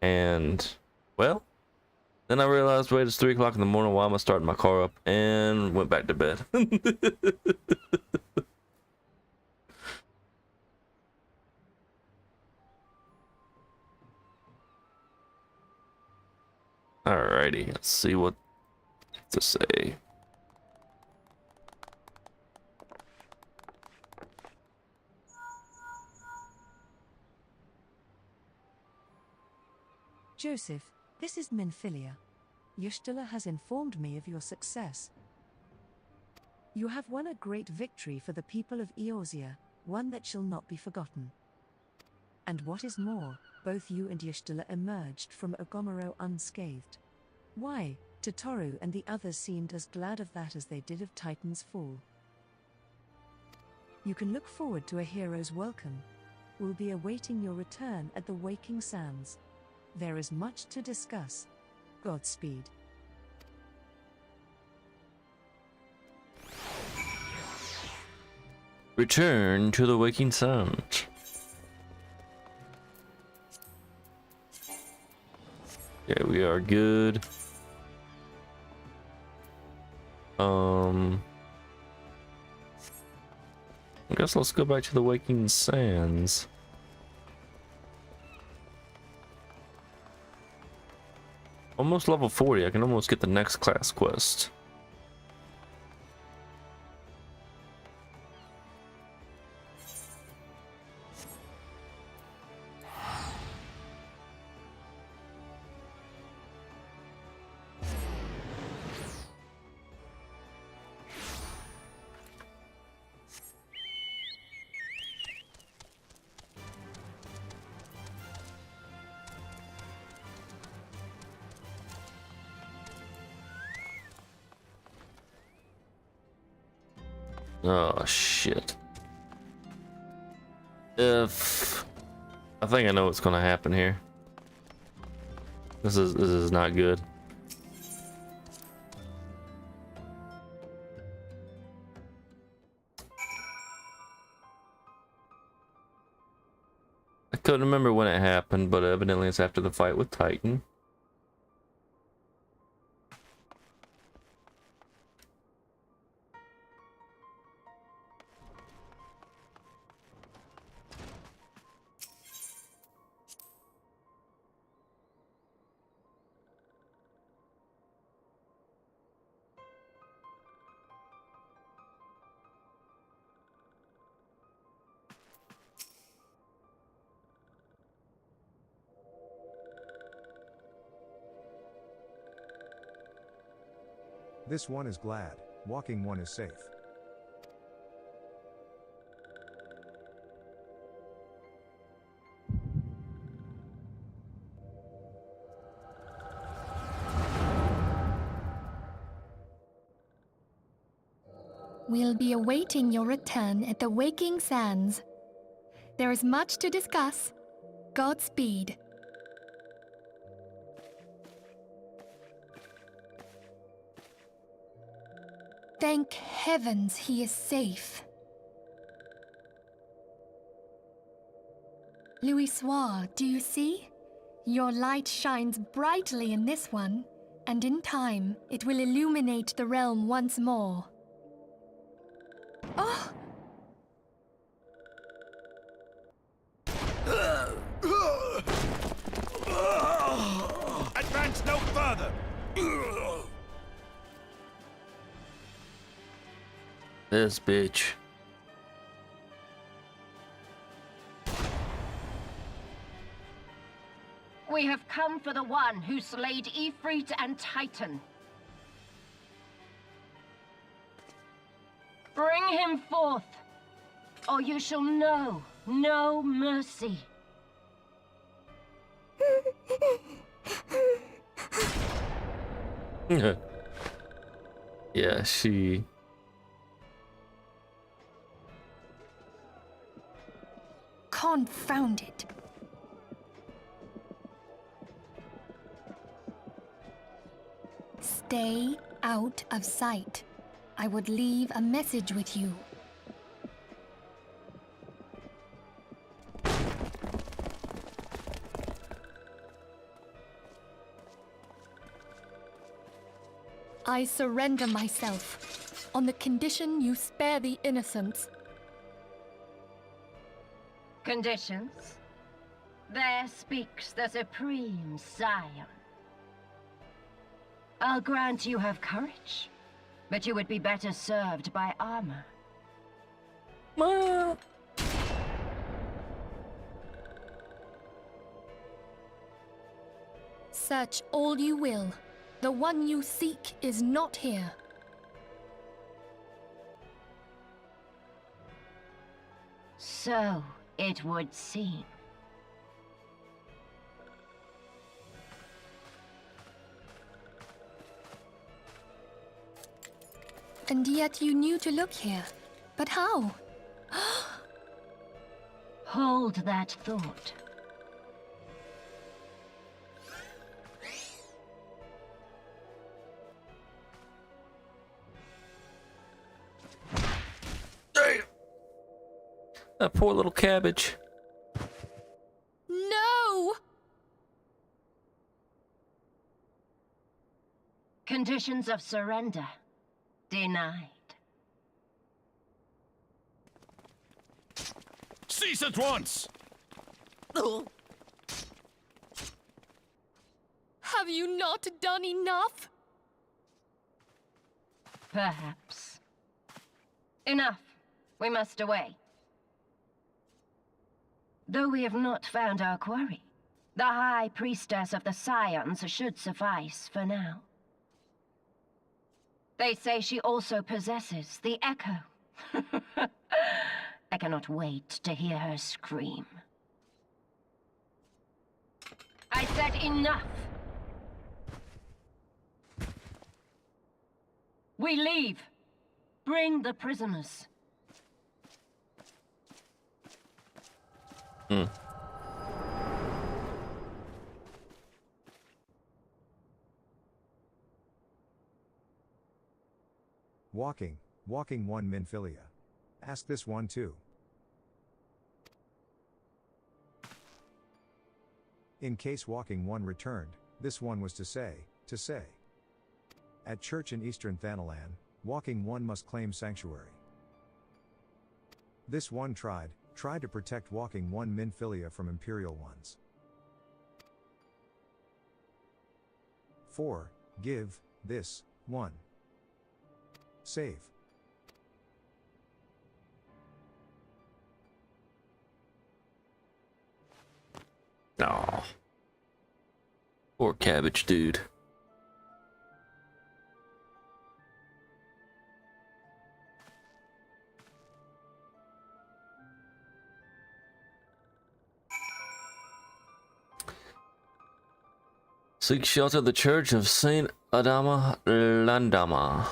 Speaker 1: And, well, then I realized, wait, it's 3 o'clock in the morning, why am I starting my car up? And went back to bed. Alrighty, let's see what to say.
Speaker 3: Joseph, this is Minfilia. Ystala has informed me of your success. You have won a great victory for the people of Eorzea, one that shall not be forgotten. And what is more, both you and Ystala emerged from Ogomoro unscathed. Why, Totoro and the others seemed as glad of that as they did of Titan's fall. You can look forward to a hero's welcome. We'll be awaiting your return at the Waking Sands. There is much to discuss. Godspeed.
Speaker 1: Return to the Waking Sands. Yeah, we are good. I guess let's go back to the Waking Sands. Almost level 40. I can almost get the next class quest. Oh shit. I think I know what's gonna happen here. This is not good. Couldn't remember when it happened, but evidently it's after the fight with Titan.
Speaker 2: This one is glad, walking one is safe.
Speaker 5: We'll be awaiting your return at the Waking Sands. There is much to discuss. Godspeed. Thank heavens he is safe. Louisoire, do you see? Your light shines brightly in this one, and in time it will illuminate the realm once more. Oh!
Speaker 6: Advance no further!
Speaker 1: This bitch.
Speaker 7: We have come for the one who slayed Ifrit and Titan. Bring him forth, or you shall know no mercy.
Speaker 1: Yeah, she...
Speaker 5: Confound it. Stay out of sight. I would leave a message with you. I surrender myself, on the condition you spare the innocents.
Speaker 7: Conditions? There speaks the Supreme Scion. I'll grant you have courage, but you would be better served by armor.
Speaker 5: Search all you will. The one you seek is not here.
Speaker 7: So it would seem.
Speaker 5: And yet you knew to look here. But how?
Speaker 7: Hold that thought.
Speaker 1: That poor little cabbage.
Speaker 5: No!
Speaker 7: Conditions of surrender denied.
Speaker 6: Cease at once!
Speaker 5: Have you not done enough?
Speaker 7: Perhaps. Enough. We must away. Though we have not found our quarry, the High Priestess of the Scions should suffice for now. They say she also possesses the Echo. I cannot wait to hear her scream. I said enough! We leave! Bring the prisoners.
Speaker 2: Walking one Minfilia. Ask this one too. In case walking one returned, this one was to say. At church in eastern Thanalan, walking one must claim sanctuary. This one tried to protect walking one Minfilia from Imperial ones. 4. Give this one. Save.
Speaker 1: Aw. Poor cabbage dude. Seek shelter at the Church of Saint Adama Landama.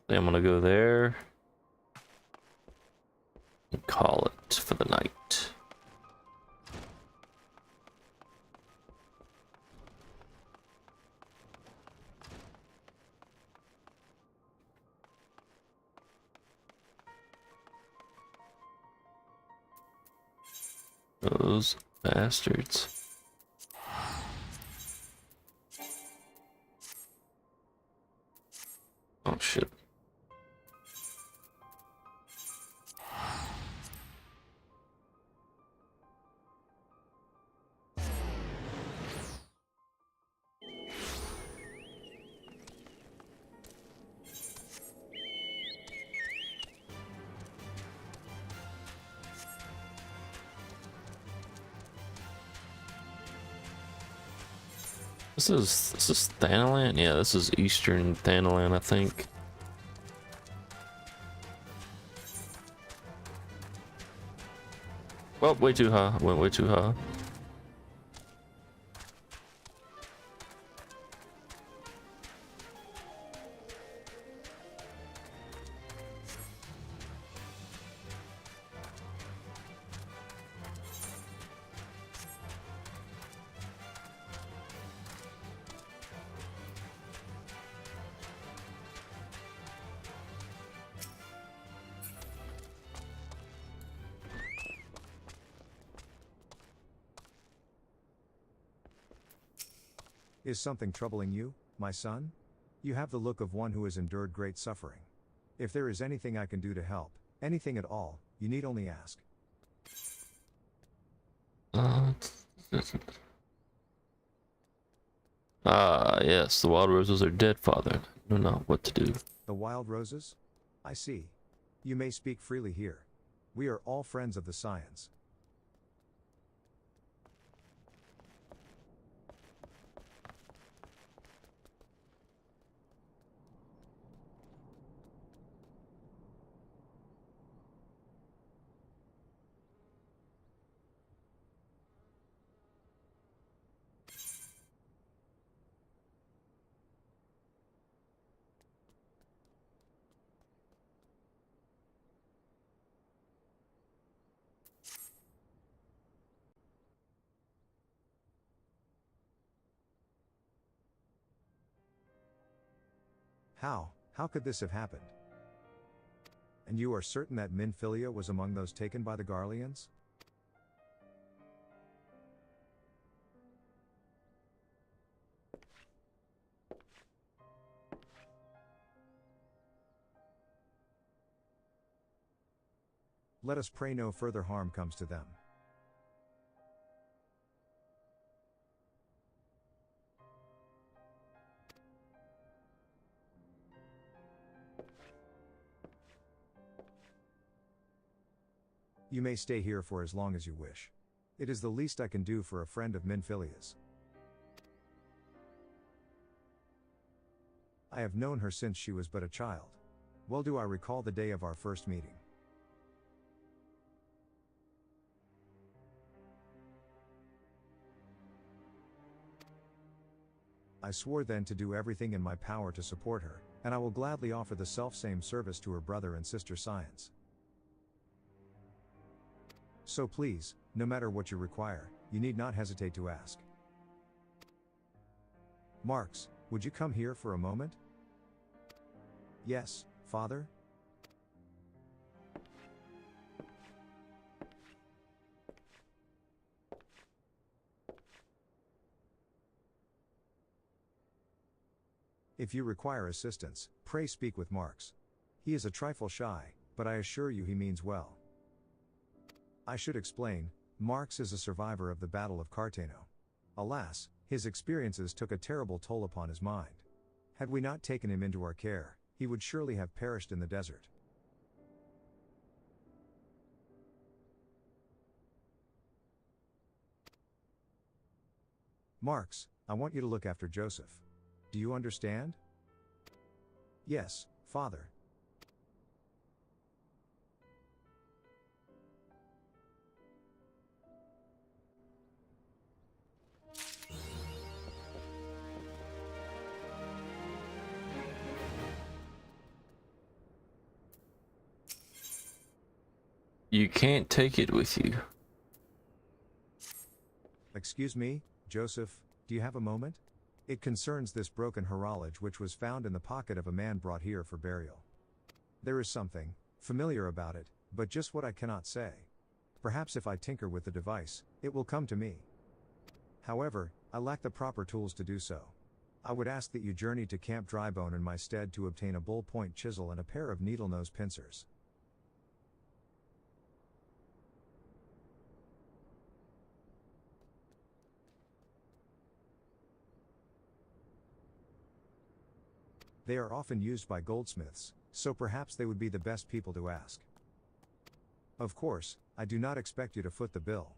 Speaker 1: I'm gonna go there and call it for the night. Those bastards. Oh shit. This is Thanalan? Yeah, this is Eastern Thanalan, I think. Well, way too high. Went way too high.
Speaker 2: Is something troubling you, my son? You have the look of one who has endured great suffering. If there is anything I can do to help, anything at all, you need only ask.
Speaker 1: Yes, the wild roses are dead, father. I know not what to do.
Speaker 2: The wild roses? I see. You may speak freely here. We are all friends of the science. How could this have happened? And you are certain that Minfilia was among those taken by the Garleans? Let us pray no further harm comes to them. You may stay here for as long as you wish. It is the least I can do for a friend of Minfilia's. I have known her since she was but a child. Well do I recall the day of our first meeting. I swore then to do everything in my power to support her, and I will gladly offer the self-same service to her brother and sister Science. So please, no matter what you require, you need not hesitate to ask. Marks, would you come here for a moment? Yes, father? If you require assistance, pray speak with Marks. He is a trifle shy, but I assure you he means well. I should explain, Marks is a survivor of the Battle of Cartano. Alas, his experiences took a terrible toll upon his mind. Had we not taken him into our care, he would surely have perished in the desert. Marks, I want you to look after Joseph. Do you understand? Yes, father.
Speaker 1: You can't take it with you.
Speaker 2: Excuse me, Joseph, do you have a moment? It concerns this broken horologe which was found in the pocket of a man brought here for burial. There is something familiar about it, but just what I cannot say. Perhaps if I tinker with the device, it will come to me. However, I lack the proper tools to do so. I would ask that you journey to Camp Drybone in my stead to obtain a bull-point chisel and a pair of needle-nose pincers. They are often used by goldsmiths, so perhaps they would be the best people to ask. Of course, I do not expect you to foot the bill.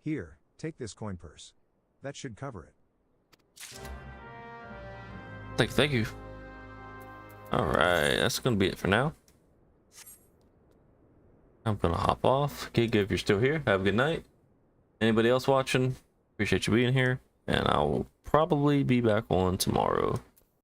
Speaker 2: Here, take this coin purse. That should cover it.
Speaker 1: Thank you. Alright, that's gonna be it for now. I'm gonna hop off. Giga, if you're still here, have a good night. Anybody else watching, appreciate you being here, and I will probably be back on tomorrow.